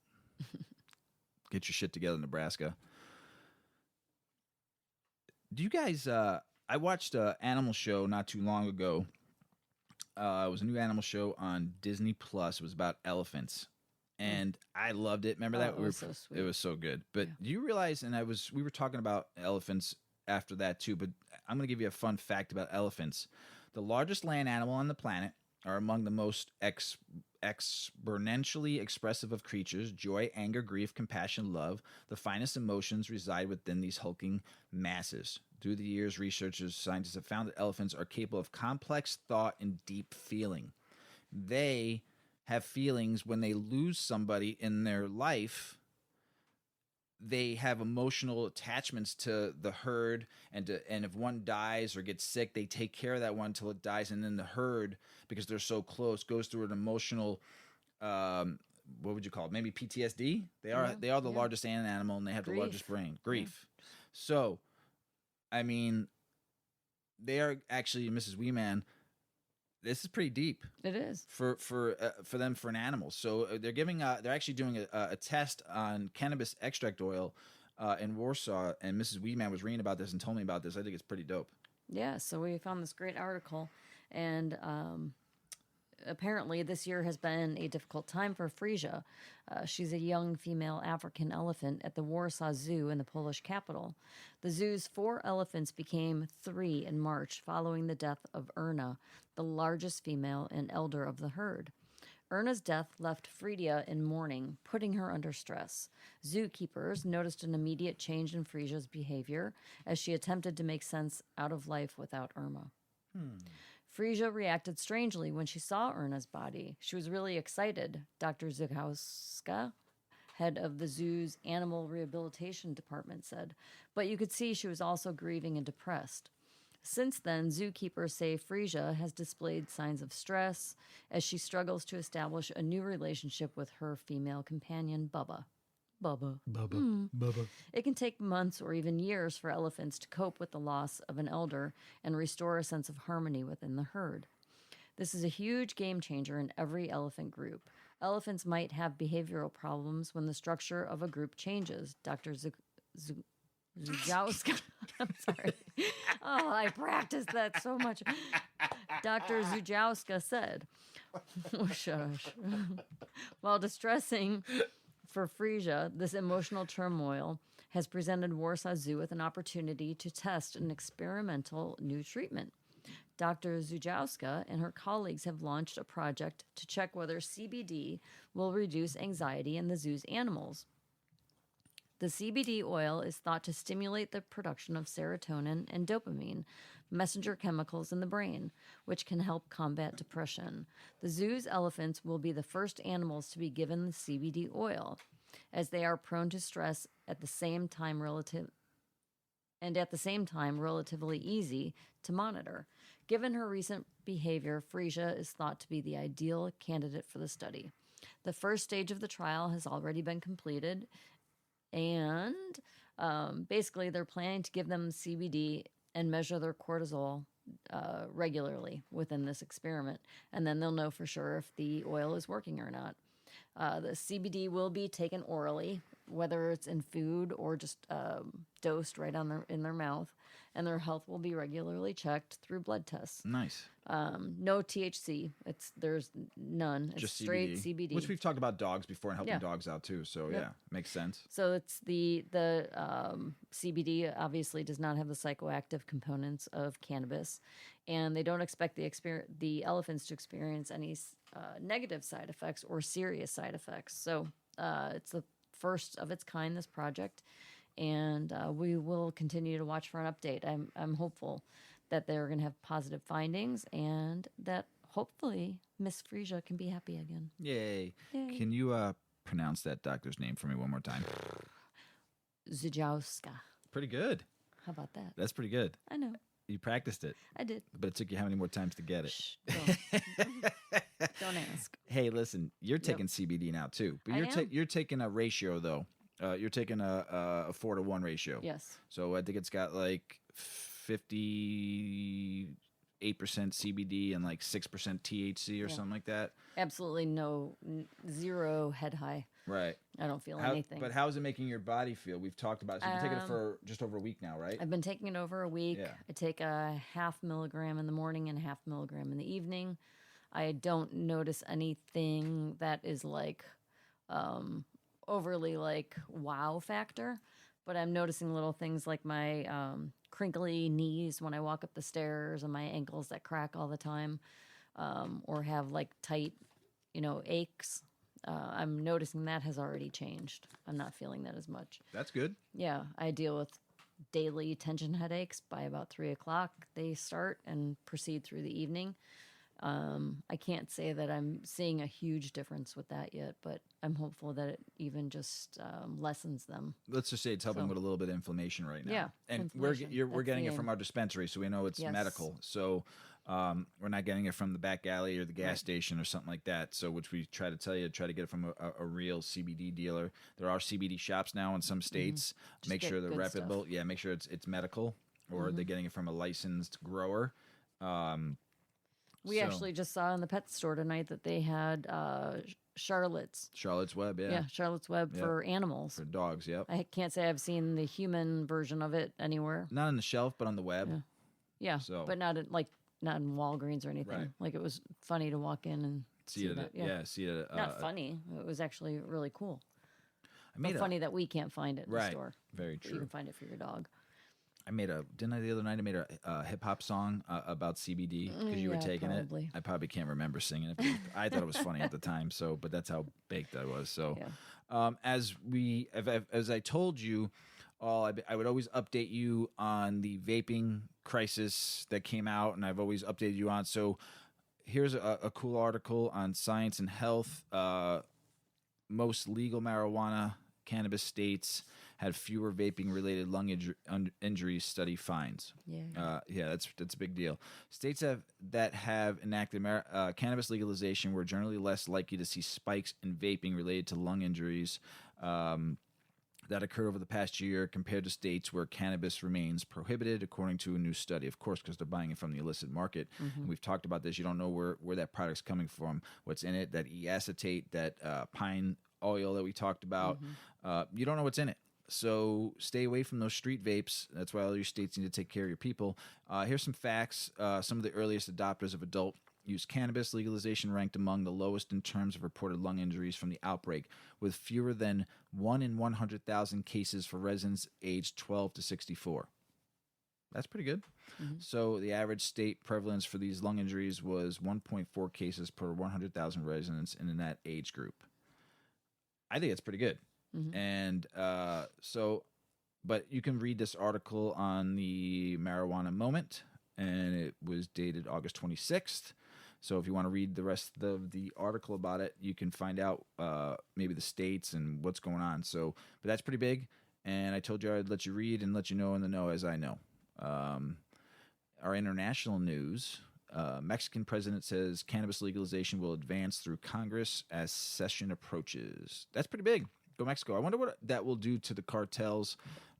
Get your shit together, Nebraska. Do you guys, I watched an animal show not too long ago. It was a new animal show on Disney Plus. It was about elephants. And I loved it. Remember that? It was so sweet. It was so good. But do you realize, and we were talking about elephants after that too, but I'm going to give you a fun fact about elephants. The largest land animal on the planet are among the most exponentially expressive of creatures. Joy, anger, grief, compassion, love. The finest emotions reside within these hulking masses. Through the years, researchers, scientists have found that elephants are capable of complex thought and deep feeling. They have feelings when they lose somebody in their life. They have emotional attachments to the herd, and if one dies or gets sick, they take care of that one until it dies, and then the herd, because they're so close, goes through an emotional, what would you call it? Maybe PTSD. They are the largest animal, and they have the largest brain. Grief. Yeah. So, I mean, they are actually, Mrs. Weeman, this is pretty deep. It is for them, for an animal. So they're actually doing a test on cannabis extract oil in Warsaw, and Mrs. Weeman was reading about this and told me about this. I think it's pretty dope. Yeah, so we found this great article, and apparently this year has been a difficult time for Frisia. She's a young female African elephant at the Warsaw Zoo in the Polish capital. The zoo's 4 elephants became 3 in March following the death of Erna, the largest female and elder of the herd. Erna's death left Frida in mourning, putting her under stress. Zookeepers noticed an immediate change in Frisia's behavior as she attempted to make sense out of life without Irma. Frisia reacted strangely when she saw Erna's body. She was really excited, Dr. Zukowska, head of the zoo's animal rehabilitation department, said. But you could see she was also grieving and depressed. Since then, zookeepers say Frisia has displayed signs of stress as she struggles to establish a new relationship with her female companion, Bubba. Bubba. It can take months or even years for elephants to cope with the loss of an elder and restore a sense of harmony within the herd. This is a huge game changer in every elephant group. Elephants might have behavioral problems when the structure of a group changes, Dr. Zujawska. I'm sorry. Oh, I practiced that so much. Dr. Zujawska said, shush. While distressing for Frisia, this emotional turmoil has presented Warsaw Zoo with an opportunity to test an experimental new treatment. Dr. Zujawska and her colleagues have launched a project to check whether CBD will reduce anxiety in the zoo's animals. The CBD oil is thought to stimulate the production of serotonin and dopamine, messenger chemicals in the brain, which can help combat depression. The zoo's elephants will be the first animals to be given the CBD oil, as they are prone to stress at the same time relatively easy to monitor. Given her recent behavior, Frisia is thought to be the ideal candidate for the study. The first stage of the trial has already been completed, and basically they're planning to give them CBD and measure their cortisol regularly within this experiment, and then they'll know for sure if the oil is working or not. The CBD will be taken orally, whether it's in food or just dosed right in their mouth, and their health will be regularly checked through blood tests. Nice. No THC. There's none. It's Just straight CBD. Which we've talked about dogs before and helping Yeah. dogs out too. So Yep. yeah, makes sense. So it's the CBD obviously does not have the psychoactive components of cannabis, and they don't expect the elephants to experience any negative side effects or serious side effects. So it's the first of its kind, this project, and we will continue to watch for an update. I'm hopeful that they're going to have positive findings and that hopefully Miss Frisia can be happy again. Yay. Yay. Can you pronounce that doctor's name for me one more time? Zujawska. Pretty good. How about that? That's pretty good. I know. You practiced it, I did. but it took you how many more times to get it? Shh, don't ask. Hey, listen, you're taking CBD now too, but I am. you're taking a ratio though. You're taking a 4-to-1 ratio. Yes. So I think it's got like 58% CBD and like 6% THC or something like that. Absolutely zero head high. Right. I don't feel anything. But how is it making your body feel? We've talked about it. So you've been taking it for just over a week now, right? I've been taking it over a week. Yeah. I take a 0.5 milligram in the morning and a 0.5 milligram in the evening. I don't notice anything that is like overly like wow factor, but I'm noticing little things like my crinkly knees when I walk up the stairs and my ankles that crack all the time, or have like tight, aches. I'm noticing that has already changed. I'm not feeling that as much. That's good. Yeah, I deal with daily tension headaches. By about 3 o'clock, they start and proceed through the evening. I can't say that I'm seeing a huge difference with that yet, but I'm hopeful that it even just lessens them. Let's just say it's helping with a little bit of inflammation right now. Yeah, and we're inflammation. we're getting That's it the from aim. our dispensary, so we know it's Yes. medical. So we're not getting it from the back alley or the gas station or something like that. So which we try to tell you, try to get it from a real CBD dealer. There are CBD shops now in some states. Just Make get sure they're good reputable. Yeah, make sure it's medical, or they're getting it from a licensed grower. We So- actually just saw in the pet store tonight that they had Charlotte's. Charlotte's Web, Yeah, Charlotte's Web for animals. for dogs. Yep. I can't say I've seen the human version of it anywhere. Not on the shelf, but on the web. Yeah, So- but not in Walgreens or anything. Right. Like it was funny to walk in and See it. that. Yeah. See it. Not funny. It was actually really cool. I made But funny that we can't find it in the right. store. Very But you true. can find it for your dog. I made the other night I made a hip hop song about CBD because you were yeah, taking probably. it. I probably can't remember singing it. But I thought it was funny at the time. So, but that's how baked I was. So, as I told you, I would always update you on the vaping crisis that came out, and I've always updated you on. So, here's a cool article on Science and Health. Most legal marijuana cannabis states had fewer vaping-related lung injuries. Study finds. Yeah. That's a big deal. States that have enacted cannabis legalization were generally less likely to see spikes in vaping related to lung injuries that occurred over the past year compared to states where cannabis remains prohibited, according to a new study. Of course, because they're buying it from the illicit market. And we've talked about this. You don't know where that product's coming from, what's in it, that E-acetate, that pine oil that we talked about. You don't know what's in it. So stay away from those street vapes. That's why all your states need to take care of your people. Here's some facts. Some of the earliest adopters of adult use cannabis legalization ranked among the lowest in terms of reported lung injuries from the outbreak, with fewer than 1 in 100,000 cases for residents aged 12 to 64. That's pretty good. So the average state prevalence for these lung injuries was 1.4 cases per 100,000 residents in that age group. I think it's pretty good. And but you can read this article on the Marijuana Moment, and it was dated August 26th. So if you want to read the rest of the article about it, you can find out maybe the states and what's going on. So, but that's pretty big. And I told you I'd let you read and let you know in the know as I know. Our international news, Mexican president says cannabis legalization will advance through Congress as session approaches. That's pretty big. Go Mexico. I wonder what that will do to the cartels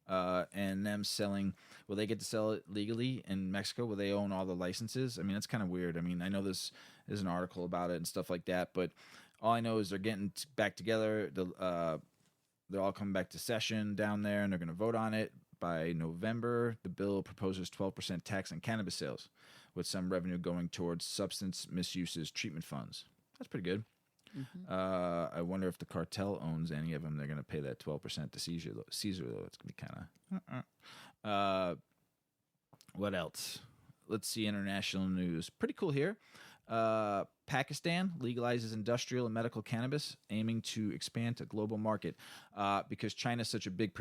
and them selling. Will they get to sell it legally in Mexico? Will they own all the licenses? I mean, that's kind of weird. I mean, I know there's an article about it and stuff like that, but all I know is they're getting back together. They're all coming back to session down there, and they're going to vote on it by November. The bill proposes 12% tax on cannabis sales, with some revenue going towards substance misuses treatment funds. That's pretty good. I wonder if the cartel owns any of them. They're going to pay that 12% to Caesar, though. It's going to be kind of... what else? Let's see international news. Pretty cool here. Pakistan legalizes industrial and medical cannabis, aiming to expand to global market. Because China is such a big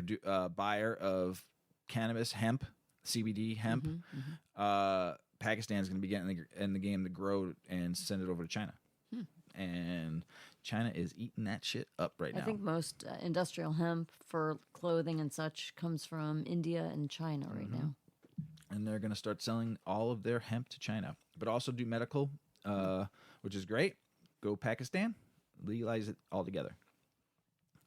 buyer of cannabis, hemp, CBD hemp, Pakistan is going to be getting in the game to grow and send it over to China. And China is eating that shit up right now. I think most industrial hemp for clothing and such comes from India and China right now. And they're going to start selling all of their hemp to China, but also do medical, which is great. Go Pakistan, legalize it all together.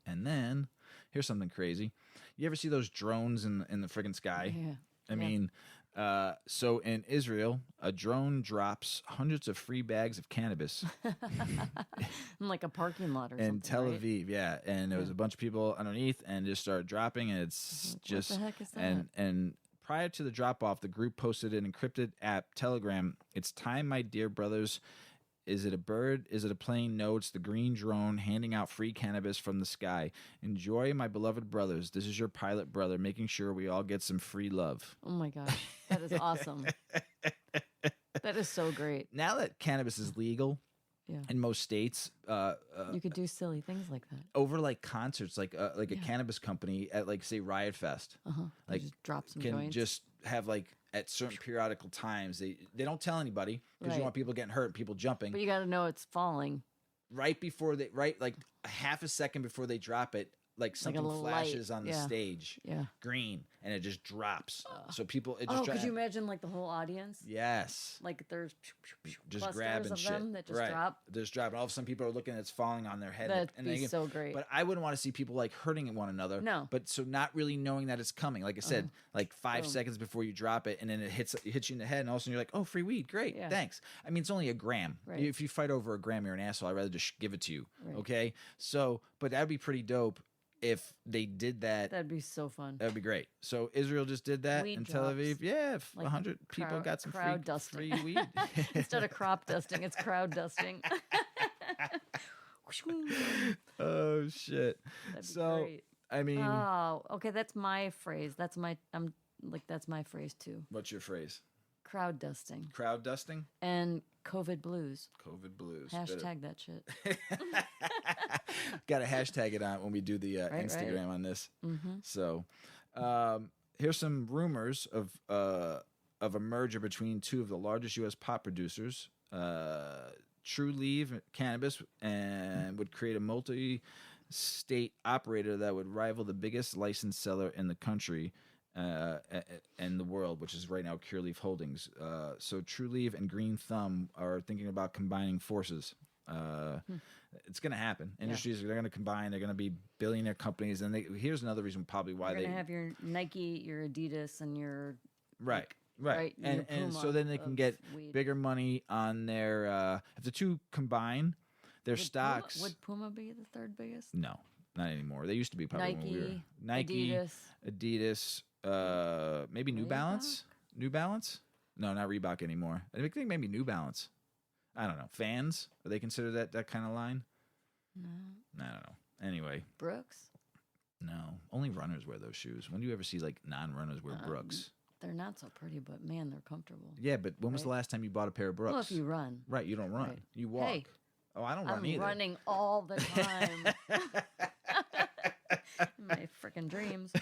And then here's something crazy. You ever see those drones in the friggin' sky? Yeah. I mean, so in Israel, a drone drops hundreds of free bags of cannabis In like a parking lot or something. in Tel right? Aviv. Yeah, and there was a bunch of people underneath, and just started dropping, and it's just What the heck is that? and prior to the drop off, the group posted an encrypted app, Telegram. It's time, my dear brothers. Is it a bird? Is it a plane? No, it's the green drone handing out free cannabis from the sky. Enjoy, my beloved brothers. This is your pilot brother, making sure we all get some free love. Oh my gosh, that is awesome. That is so great. Now that cannabis is legal in most states, You could do silly things like that. over like concerts, like a cannabis company at like say Riot Fest, like Just drop some can joints. just have like at certain periodical times they don't tell anybody because you Right. want people getting hurt, people jumping But you got to know it's falling. right before they like a half a second before they drop it. Like something little flashes light, on the stage, Yeah. green, and it just drops. So people, it Oh, just could you imagine like the whole audience? Yes, Like there's just clusters grabbing of shit. them that just right. drop. Just drop, and all of a sudden people are looking, it's falling on their head. That'd and be they- so great. But I wouldn't want to see people like hurting one another. No. But so not really knowing that it's coming. Like I said, like 5 Boom. seconds before you drop it, and then it hits you in the head, and all of a sudden you're like, oh, free weed, great, Yeah. thanks. I mean, it's only a gram. Right. If you fight over a gram, you're an asshole. I'd rather just give it to you. Right. Okay. So, but that'd be pretty dope if they did that. That'd be so fun. That'd be great. So Israel just did that Weed in Tel drops. Aviv. Yeah, Like 100 people crowd- got some crowd free dusting. weed. Instead of crop dusting, it's crowd dusting. Oh shit. That'd be So great. I mean, Oh, okay. That's my phrase. That's my phrase too. what's your phrase? Crowd dusting Crowd dusting? and COVID blues. COVID blues. Hashtag that shit. Got to hashtag it on when we do the Right, Instagram on this. So here's some rumors of a merger between two of the largest U.S. pot producers, True Leaf Cannabis, and would create a multi-state operator that would rival the biggest licensed seller in the country and the world, which is right now Cureleaf Holdings. So True Leaf and Green Thumb are thinking about combining forces. It's going to happen. Industries they're going to combine. They're going to be billionaire companies. And here's another reason probably why You're they gonna have your Nike, your Adidas, and your right. right, your And so Puma then they can of get weed. bigger money on their if the two combine their stocks. Would Puma be the third biggest? No, Not anymore. They used to be probably when we were Nike, Adidas, maybe New Reebok? Balance. New Balance? No, not Reebok anymore. I think maybe New Balance. I don't know. Fans? Are they considered that kind of line? No. I don't know. Anyway. Brooks? No. Only runners wear those shoes. When do you ever see like non-runners wear Brooks? They're not so pretty, but man, they're comfortable. Yeah, but when was the last time you bought a pair of Brooks? Well, if you run. Right, you don't run. Right. You walk. Hey, oh, I don't run I'm either. running all the time. My freaking dreams.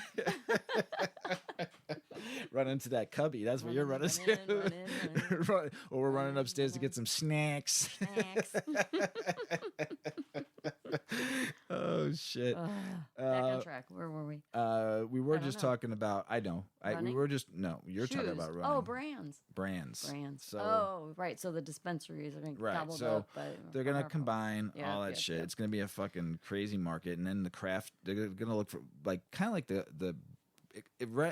Run into that cubby. That's what you're running to. Or we're running upstairs to get some snacks. Oh shit. Back on track. Where were we? We were just talking about. I know. We were just You're Shoes. talking about running. Oh, brands. Brands. So, So right. So the dispensaries are going to right. gobbled So up by they're gonna combine all that yeah, shit. yeah. It's gonna be a fucking crazy market, and then the craft. They're gonna look for like kind of like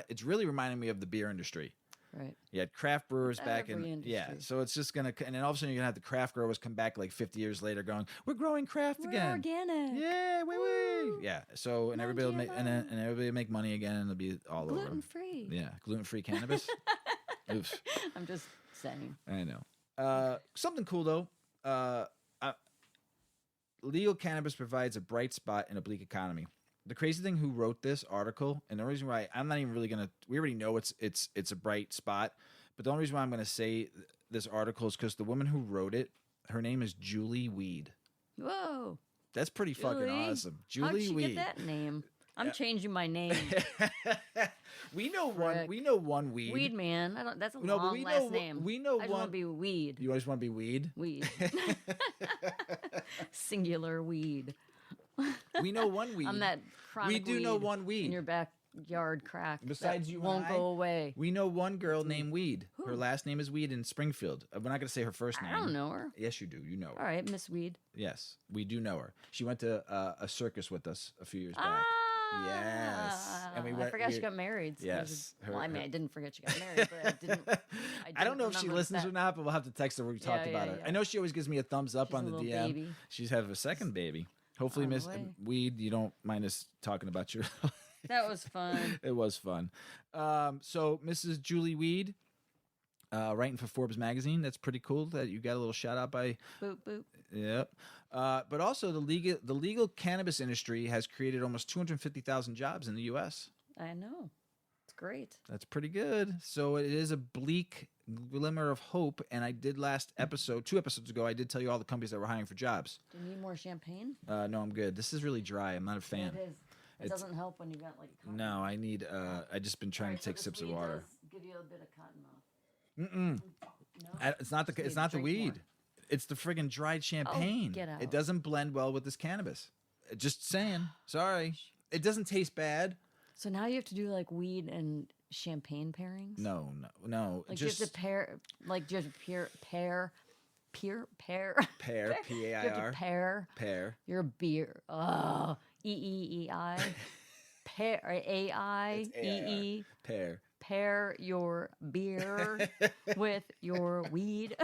it's really reminding me of the beer industry. Right. You had craft brewers back Every in industry. so it's just gonna, and then all of a sudden you're gonna have the craft growers come back like 50 years later, going, "We're growing craft We're again, organic. yeah, Woo. yeah." So and everybody will make and everybody will make money again, and it'll be all Gluten over. free. Yeah, gluten-free cannabis. Oof. I'm just saying. I know. Something cool though. Legal cannabis provides a bright spot in a bleak economy. The crazy thing who wrote this article, and the reason why I'm not even really gonna, we already know it's a bright spot, but the only reason why I'm gonna say this article is because the woman who wrote it, her name is Julie Weed. Whoa. That's pretty fucking Julie? awesome. How'd Julie she Weed. get that name? I'm changing my name. We know Frick. one weed. Weed man. I don't. That's a No, but long we last know name. we know I just one. want to be weed. You always want to be weed. Weed. Singular weed. We know one weed. I'm that chronic We do know one weed. in your backyard crack. Besides that you and won't I, go away. We know one girl named Weed. Her last name is Weed in Springfield. We're not going to say her first name. I don't know her. Yes, you do. You know her. All right, Miss Weed. Yes, we do know her. She went to a circus with us a few years back. Yes. And we I went- forgot we- she got married. So Yes, well, I mean, her- I didn't forget she got married, but I didn't. I don't know if she remember listens that. or not, but we'll have to text her when we talked Yeah, about yeah, her. yeah. I know she always gives me a thumbs up She's on a the little DM. baby. She's having a second baby. Hopefully, On the Miss way. Weed, you don't mind us talking about your. That was fun. It was fun. So Mrs. Julie Weed, writing for Forbes magazine. That's pretty cool that you got a little shout out by. Boop boop. Yep. But also the legal cannabis industry has created almost 250,000 jobs in the U.S. I know. It's great. That's pretty good. So it is a bleak glimmer of hope. And I did last episode, 2 episodes ago, I did tell you all the companies that were hiring for jobs. Do you need more champagne? No, I'm good. This is really dry. I'm not a fan. It is. It It's- doesn't help when you got like. Cotton. No, I need. I just been trying to take sips of water. Give you a bit of cotton mouth. No. It's not the. Just It's need not to the drink more. weed. It's the friggin' dried champagne. get out. It doesn't blend well with this cannabis. Just saying. Sorry. It doesn't taste bad. So now you have to do like weed and champagne pairings. No. Like just you have to pair, like just pair, pear. You P-A-I-R. have to pair Pear. your beer. Oh, E-E-E-I. Pair, A-I-E-E. Pear. Pair your beer with your weed.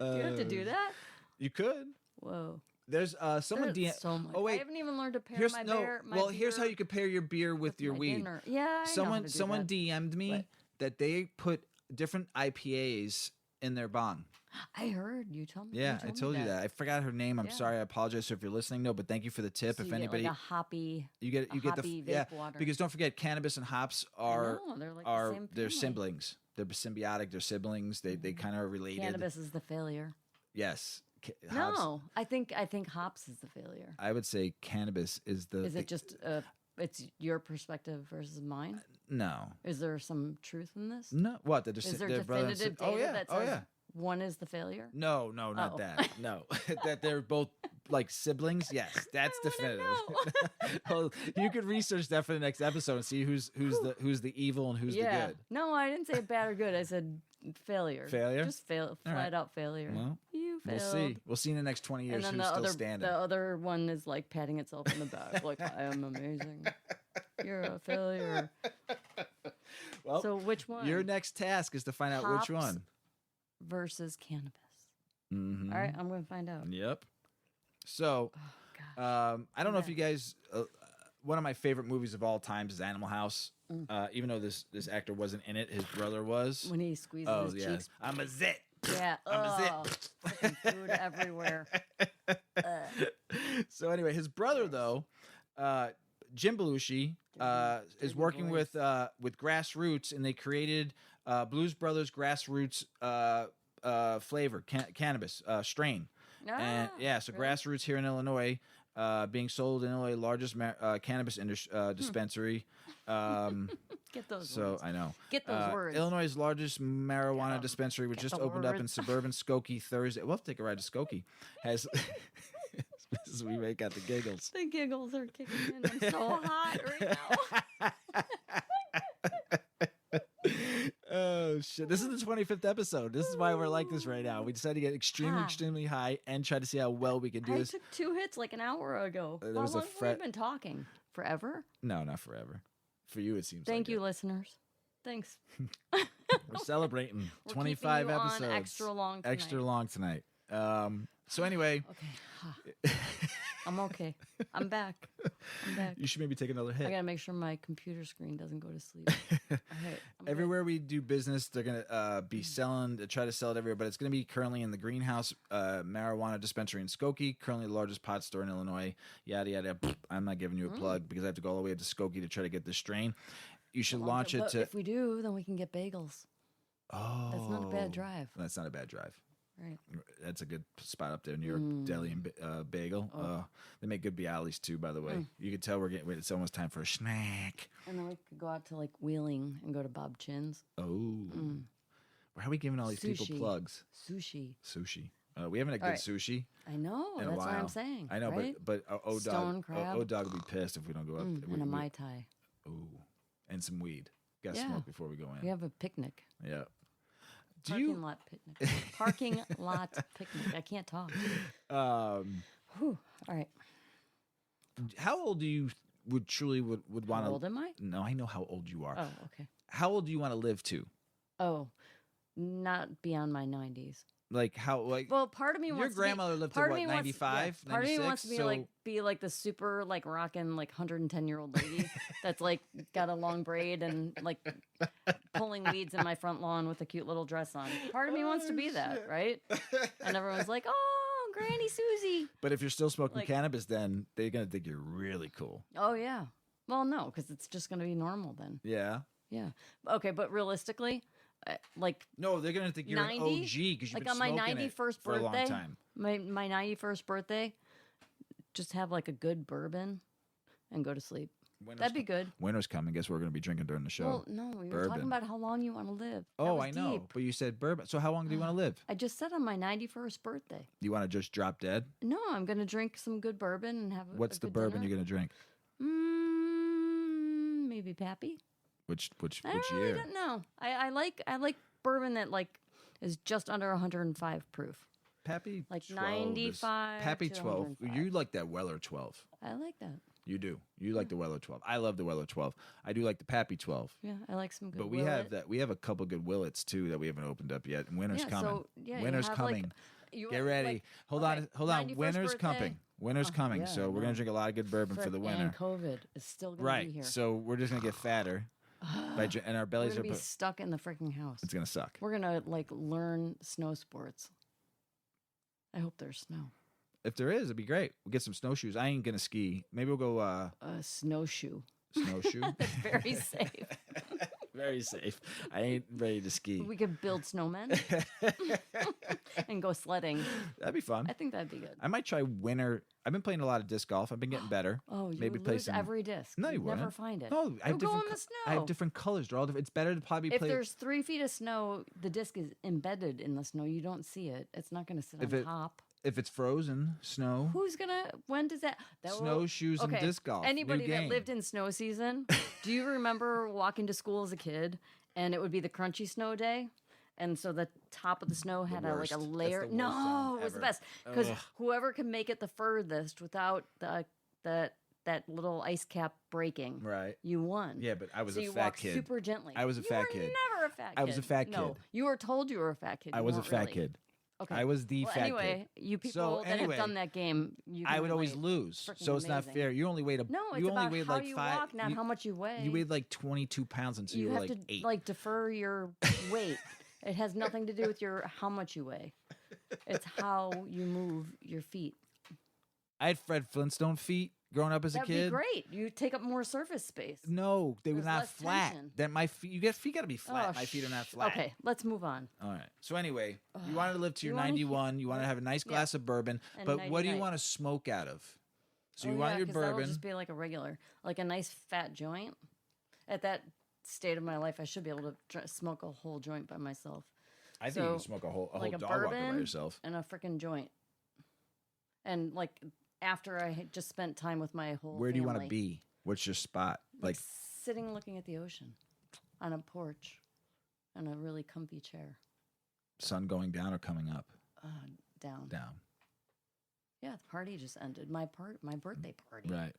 Do you have to do that? You could. Whoa. There's someone That's DM. so much. Oh I wait. haven't even learned to pair Here's my no. beer. My Well, here's how beer you can pair your beer with your my weed. dinner. Yeah, I know how Someone to do someone that. DM'd me What? that they put different IPAs in their bong. I heard you told me. Yeah, I told you that. I forgot her name. I'm Yeah. sorry. I apologize if you're listening. No, but thank you for the tip. So if you anybody, get like a hoppy. you get the hoppy vape water. because don't forget cannabis and hops are know, they're like the same they're family. siblings. They're symbiotic. They're siblings. They kind of are related. Cannabis is the failure. Yes. Hops- No, I think hops is the failure. I would say cannabis is the. Is it just it's your perspective versus mine? No. Is there some truth in this? No. What? They're Is there they're brother and definitive sis- data oh, yeah. that Oh says yeah. one is the failure? No, not Oh. that. No, that they're both like siblings. Yes, that's I wanna definitive. Well, you could research that for the next episode and see who's the evil and who's the good. No, I didn't say bad or good. I said failure. Failure? Just flat right. out failure. Well, you failed. We'll see. We'll see in the next 20 years And then who's the still other, standing. the other one is like patting itself in the back, like I am amazing. You're a failure. Well, So which one? your next task is to find out Hops which one. versus cannabis. Mm-hmm. All right, I'm going to find out. Yep. So, Oh, gosh. I don't know if you guys. One of my favorite movies of all times is Animal House. Even though this actor wasn't in it, his brother was. When he squeezes his cheeks. I'm a zit. Yeah. I'm a zit. Food everywhere. So anyway, his brother though, Jim Belushi, is working with Grassroots, and they created Blues Brothers Grassroots flavor cannabis strain. And so really? Grassroots here in Illinois, being sold in Illinois, largest cannabis dispensary. Get those So words. I know. Get those words. Illinois' largest marijuana dispensary, which just the opened up in words. suburban Skokie Thursday. We'll have to take a ride to Skokie. Has we make out the giggles. The giggles are kicking in. I'm so hot right now. Oh shit! This is the 25th episode. This is why we're like this right now. We decided to get extremely high and try to see how well we can do I this. took 2 hits like an hour ago. There How was a long have we fret- been talking? Forever? No, not forever. For you, it seems. Thank like you, it. listeners. Thanks. We're celebrating We're 25 keeping you on episodes. extra long tonight. Extra long tonight. So anyway, Okay. I'm okay. I'm back. I'm back. you should maybe take another hit. I gotta make sure my computer screen doesn't go to sleep. All right. I'm good. Everywhere we do business, they're gonna be selling. Try to sell it everywhere, but it's gonna be currently in the Greenhouse marijuana dispensary in Skokie, currently the largest pot store in Illinois. Yada yada. I'm not giving you a plug because I have to go all the way up to Skokie to try to get this strain. You should launch it But to. if we do, then we can get bagels. Oh, That's not a bad drive. That's not a bad drive. Right. That's a good spot up there, New York Deli and Bagel. They make good bialys too, by the way. You can tell it's almost time for a snack. And then we could go out to like Wheeling and go to Bob Chin's. Oh, how are we giving all these people Sushi. plugs? Sushi. Sushi. We haven't had good right. sushi I know. in a That's while. what I'm saying. I know, right? but Stone crab. O-Dog will be pissed if we don't go up. And a Mai Tai. Ooh, and some weed. Got to Yeah. smoke before we go in. We have a picnic. Yeah. Parking lot picnic. Parking lot picnic. I can't talk. Whew. All right. How old do you would want How to? old am I? No, I know how old you are. Oh, okay. How old do you want to live to? Oh, not beyond my 90s. Like how? Like Well, part of me your wants grandmother lived to part of what? me wants- 95, yeah, part of me wants to 96? be like the super like rockin' like 110-year-old lady that's like got a long braid and like pulling weeds in my front lawn with a cute little dress on. Part of me wants to be that, right? And everyone's like, "Oh, Granny Susie." But if you're still smoking Like- cannabis, then they're gonna think you're really cool. Oh yeah. Well, no, because it's just gonna be normal then. Yeah. Yeah. Okay, but realistically, like No, they're gonna think you're 90? an OG because you've like been on my smoking it 91st for a long birthday, time. my 91st birthday, just have like a good bourbon and go to sleep. That'd be good. Winter's coming. Guess what we're gonna be drinking during the show? Well, no, we were talking Bourbon. about how long you want to live. That Oh, was I know. deep. But you said bourbon. So how long do you want to live? I just said on my 91st birthday. You want to just drop dead? No, I'm going to drink some good bourbon and have What's a the good bourbon dinner. you're gonna drink? Maybe Pappy. Which I really year? don't know. I like bourbon that like is just under 105 proof. Pappy Like 12 is- 95 Pappy to 12. 105. You like that Weller 12. I like that. You do. You like the Weller 12. I love the Weller 12. I do like the Pappy 12. Yeah, I like some good. But we have that. We have a couple good Willets too that we haven't opened up yet. And winter's Yeah, coming. so, yeah, you winter's have, like, coming. you Get have, ready. like, hold okay, on. 91st Winter's birthday. coming. Winter's coming. yeah, So we're no. gonna drink a lot of good bourbon for Frick, the winter. And COVID is still going to Right. be here. So we're just gonna get fatter. And our We're bellies going are. to be stuck in the freaking house. It's gonna suck. We're going to like learn snow sports. I hope there's snow. If there is, it'd be great. We'll get some snowshoes. I ain't gonna ski. Maybe we'll go A snowshoe. snowshoe. That's very safe. Very safe. I ain't ready to ski. We could build snowmen and go sledding. That'd be fun. I think that'd be good. I might try winter. I've been playing a lot of disc golf. I've been getting better. Oh, you Maybe would play lose some- every disc. No, you You'd never wouldn't. find it. No, I have Go different. in the I have snow. different colors. They're all different. It's better to probably If play. there's 3 feet of snow, the disc is embedded in the snow. You don't see it. It's not going to sit If on it- top. If it's frozen, snow, Who's gonna? When does that? snowshoes, and disc golf. New Anybody that game. lived in snow season, do you remember walking to school as a kid and it would be the crunchy snow day? And so the top of the snow had like a worst. That's layer. the worst No, sound it was the ever. best because Ugh. whoever can make it the furthest without that little ice cap breaking, Right. you won. Yeah, but I was so a you fat walk kid. super gently. I was a You fat were kid. Never a fat kid. I was a fat No, kid. you were told you were a fat kid. I You was a weren't fat really. kid. Okay. I was the well, fat anyway, kid. you people that have done that game, you can I would always relate. lose, Freaking so it's not amazing. fair. You only weighed No, it's you only about weighed how like you 5. walk, not how much you weigh. You weighed like 22 pounds until you were have like to 8. like defer your weight. It has nothing to do with your how much you weigh. It's how you move your feet. I had Fred Flintstone feet growing up as a That'd kid. be great. You take up more surface space. No, they were There's not less flat. tension. Then my feet, feet got to be flat. Oh, My feet are not flat. Okay, let's move on. All right. So anyway, you wanted to live to You your wanna 91. You want to have a nice glass of bourbon. And But what do you nighty-night. want to smoke out of? So Oh, you want yeah, your 'cause that'll bourbon. just be like a regular, like a nice fat joint. At that state of my life, I should be able to smoke a whole joint by myself. I think you so, can smoke a whole like a dog walker by bourbon yourself. and a freaking joint. And like after I had just spent time with my whole Where do you want to family, be? What's your spot? Like sitting looking at the ocean on a porch on a really comfy chair. sun going down or coming up? Down. Down. Yeah, the party just ended. My birthday party. Right.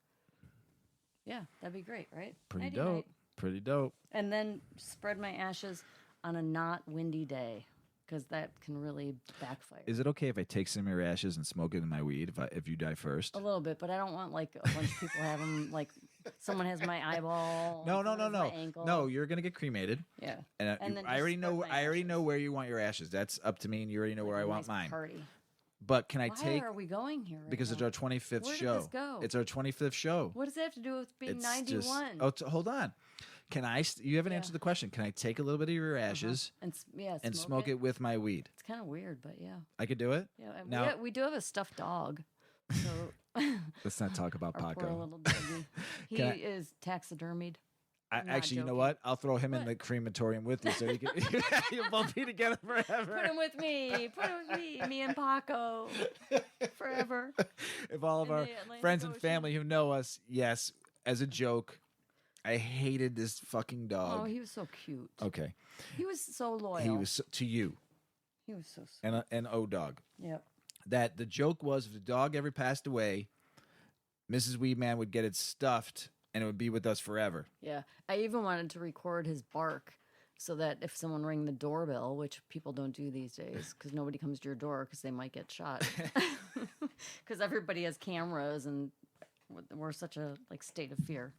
Yeah, that'd be great, right? Pretty Nighty-night. dope. Pretty dope. And then spread my ashes on a not windy day, because that can really backfire. Is it okay if I take some of your ashes and smoke it in my weed if you die first? A little bit, but I don't want like a bunch of people having like someone has my eyeball. No, someone has my ankle. no. You're gonna get cremated. Yeah. And, And then I just already spread know. my I already know ashes. where you want your ashes. That's up to me, and you already know where I a want nice mine. Party. But can I Why take? are we going here? Right Because now? it's our 25th Where did show. this go? It's our 25th show. What does that have to do with being It's 91? just. Oh, hold on. Can I? You haven't Yeah. answered the question. Can I take a little bit of your ashes And and smoke it with my weed? It's kind of weird, but yeah. I could do it. Yeah, Now- we do have a stuffed dog. So Let's not talk about our poor Paco. little doggy. He Can I- is taxidermied. Actually, you know joking. what? I'll throw him in What? the crematorium with you, so you can you'll both be together forever. Put him with me. Put him with me and Paco. Forever. If all of in our the Atlantic friends and Ocean. family who know us, yes, as a joke, I hated this fucking dog. Oh, he was so cute. Okay, He was so loyal. he was to you He was so sweet. and an O dog. Yep. That the joke was if the dog ever passed away, Mrs. Weedman would get it stuffed and it would be with us forever. Yeah. I even wanted to record his bark so that if someone rang the doorbell, which people don't do these days because nobody comes to your door because they might get shot. Because everybody has cameras and we're such a state of fear.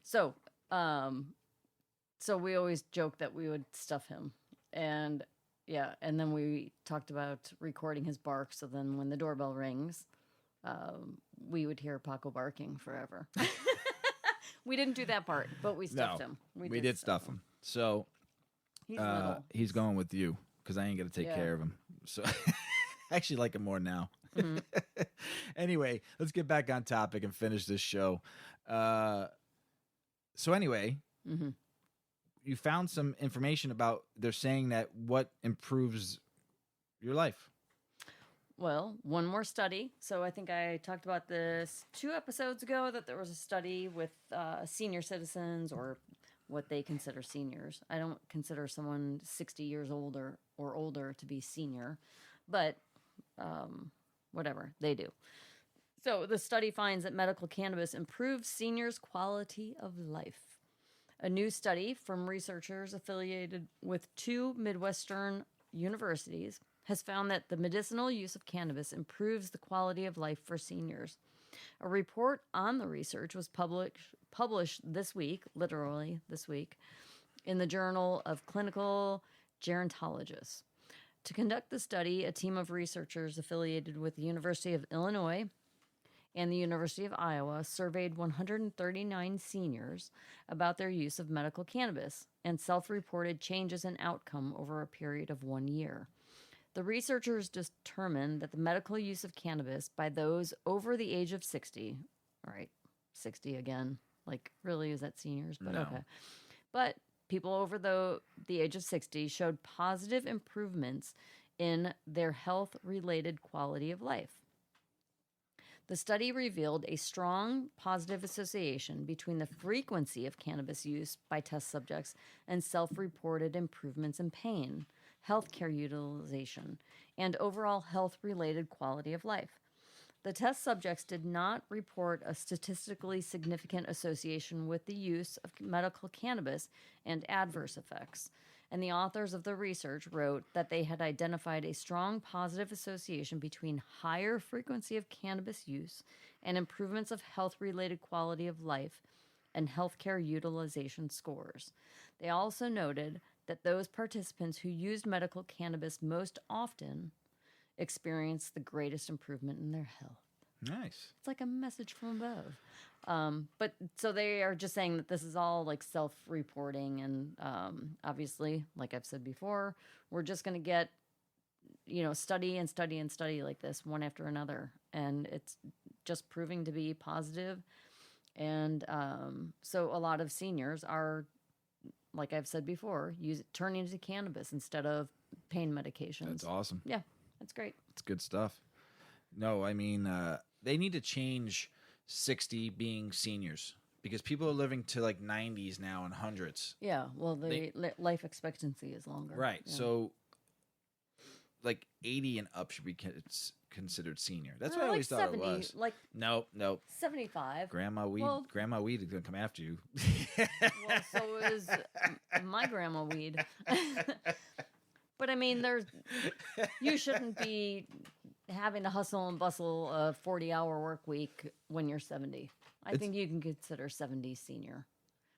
So, so we always joke that we would stuff him, and yeah, and then we talked about recording his bark. So then, when the doorbell rings, we would hear Paco barking forever. We didn't do that part, but we stuffed him. We did stuff him. So He's little. he's going with you because I ain't gonna take Yeah. care of him. So I actually like him more now. Mm-hmm. Anyway, let's get back on topic and finish this show. So anyway, Mm-hmm. you found some information about they're saying that what improves your life. Well, one more study. So I think I talked about this 2 episodes ago that there was a study with senior citizens or what they consider seniors. I don't consider someone 60 years older or older to be senior, but whatever, they do. So the study finds that medical cannabis improves seniors' quality of life. A new study from researchers affiliated with 2 Midwestern universities has found that the medicinal use of cannabis improves the quality of life for seniors. A report on the research was published this week, literally this week, in the Journal of Clinical Gerontologists. To conduct the study, a team of researchers affiliated with the University of Illinois and the University of Iowa surveyed 139 seniors about their use of medical cannabis and self-reported changes in outcome over a period of 1 year. The researchers determined that the medical use of cannabis by those over the age of 60, all right, 60 again, like really is that seniors? But No. okay. But people over the age of 60 showed positive improvements in their health-related quality of life. The study revealed a strong positive association between the frequency of cannabis use by test subjects and self-reported improvements in pain, healthcare utilization, and overall health-related quality of life. The test subjects did not report a statistically significant association with the use of medical cannabis and adverse effects. And the authors of the research wrote that they had identified a strong positive association between higher frequency of cannabis use and improvements of health-related quality of life and healthcare utilization scores. They also noted that those participants who used medical cannabis most often experienced the greatest improvement in their health. Nice. It's like a message from above. But so they are just saying that this is all like self-reporting, and obviously, like I've said before, we're just going to get, study and study and study like this one after another, and it's just proving to be positive. And so a lot of seniors are, like I've said before, turning to cannabis instead of pain medications. That's awesome. Yeah, that's great. It's good stuff. No, I mean, they need to change 60 being seniors, because people are living to like 90s now and hundreds. Yeah, well, the life expectancy is longer. Right. Yeah. So, like 80 and up should be considered senior. That's what I always thought 70, it was. Like Nope. 75. Grandma weed. Well- Grandma weed is gonna come after you. Well, so is my grandma weed. But I mean, you shouldn't be having to hustle and bustle a 40-hour work week when you're 70. I think you can consider 70 senior.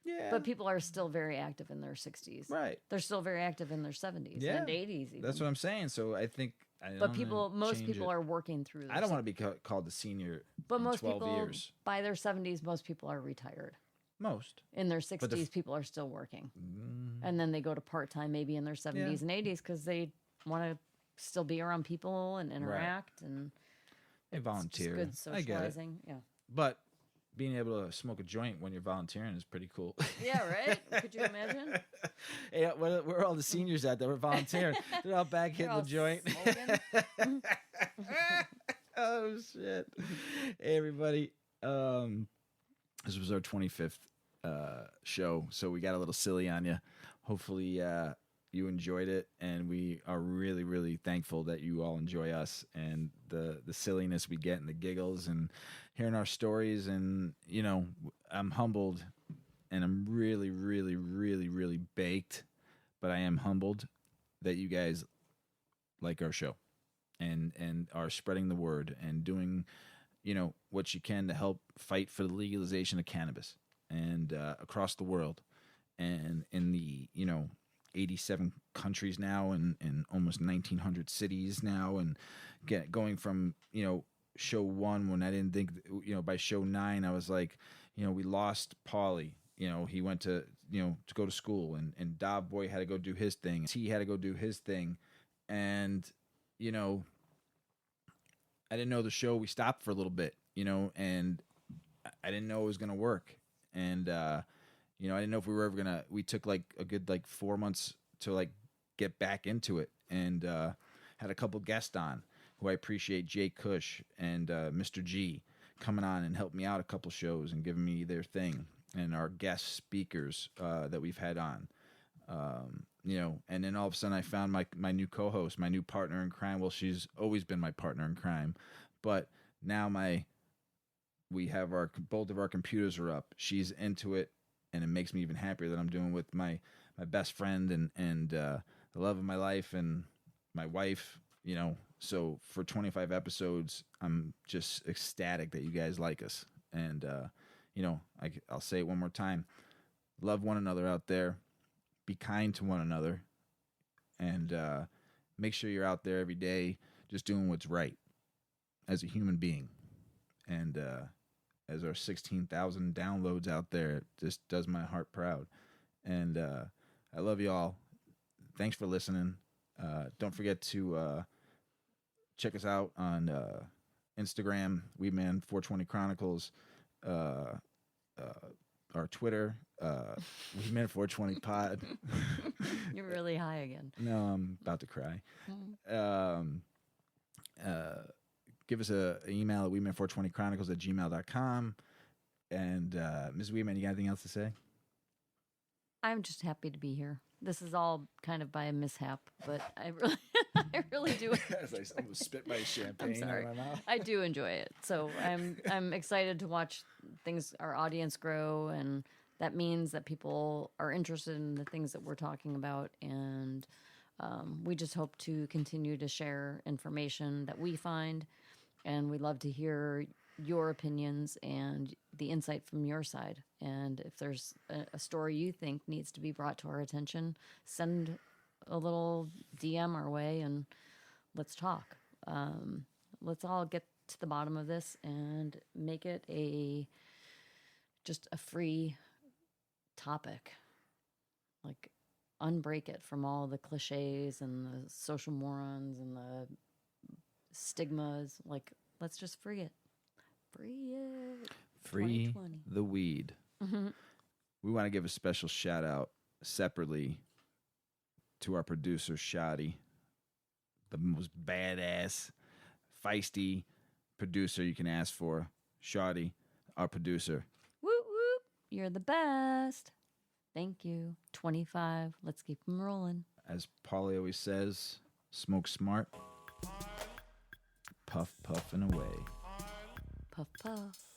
Yeah. But people are still very active in their 60s. Right. They're still very active in their 70s Yeah. and 80s even. That's what I'm saying. So I think. But most people are working through this. I don't want to be called the senior. But in most 12 people, years. by their 70s, most people are retired. Most. In their 60s, people are still working. Mm. And then they go to part-time maybe in their 70s and 80s because they want to still be around people and interact. And They it's volunteer. just good I get it. socializing. Yeah. But being able to smoke a joint when you're volunteering is pretty cool. Yeah, right? Could you imagine? Hey, where are all the seniors at that were volunteering? They're all back hitting the joint. Smoking. Oh, shit. Hey, everybody. This was our 25th show, so we got a little silly on you. Hopefully you enjoyed it, and we are really, really thankful that you all enjoy us and the silliness we get and the giggles and hearing our stories. And, I'm humbled, and I'm really, really, really, really baked, but I am humbled that you guys like our show and are spreading the word and doing, what you can to help fight for the legalization of cannabis and across the world and in the, 87 countries now and almost 1,900 cities now, and going from, show 1 when I didn't think, by show 9, I was like, we lost Paulie. He went to go to school, and Dob Boy had to go do his thing. He had to go do his thing. And, I didn't know the show. We stopped for a little bit, and I didn't know it was going to work. And, I didn't know if we were ever we took like a good 4 months to like get back into it, and had a couple guests on who I appreciate, Jay Cush and Mr. G, coming on and helped me out a couple shows and giving me their thing, and our guest speakers that we've had on. And then all of a sudden I found my new co-host, my new partner in crime. Well, she's always been my partner in crime, but now we have both of our computers are up. She's into it, and it makes me even happier that I'm doing with my best friend and the love of my life and my wife, So for 25 episodes, I'm just ecstatic that you guys like us. And, I'll say it one more time. Love one another out there. Be kind to one another. And make sure you're out there every day just doing what's right as a human being. And as our 16,000 downloads out there, it just does my heart proud. And I love you all. Thanks for listening. Don't forget to check us out on Instagram, Weedman420 Chronicles, our Twitter, Weedman420 Pod. You're really high again. No, I'm about to cry. Give us an email at weedman420chronicles@gmail.com. And Ms. Weedman, you got anything else to say? I'm just happy to be here. This is all kind of by a mishap, but I really do. As I almost spit my champagne sorry. out of my mouth. I do enjoy it. So I'm excited to watch our audience grow, and that means that people are interested in the things that we're talking about, and we just hope to continue to share information that we find, and we'd love to hear your opinions and the insight from your side. And if there's a story you think needs to be brought to our attention, send a little DM our way and let's talk. Let's all get to the bottom of this and make it just a free topic. Like, unbreak it from all the cliches and the social morons and the stigmas. Like, let's just free it. Free it. Free 2020. the weed. We want to give a special shout out separately to our producer, Shoddy, the most badass, feisty producer you can ask for. Shoddy, our producer. Whoop, whoop. You're the best. Thank you. 25. Let's keep them rolling. As Paulie always says, smoke smart, puff, puff, and away. Puff, puff.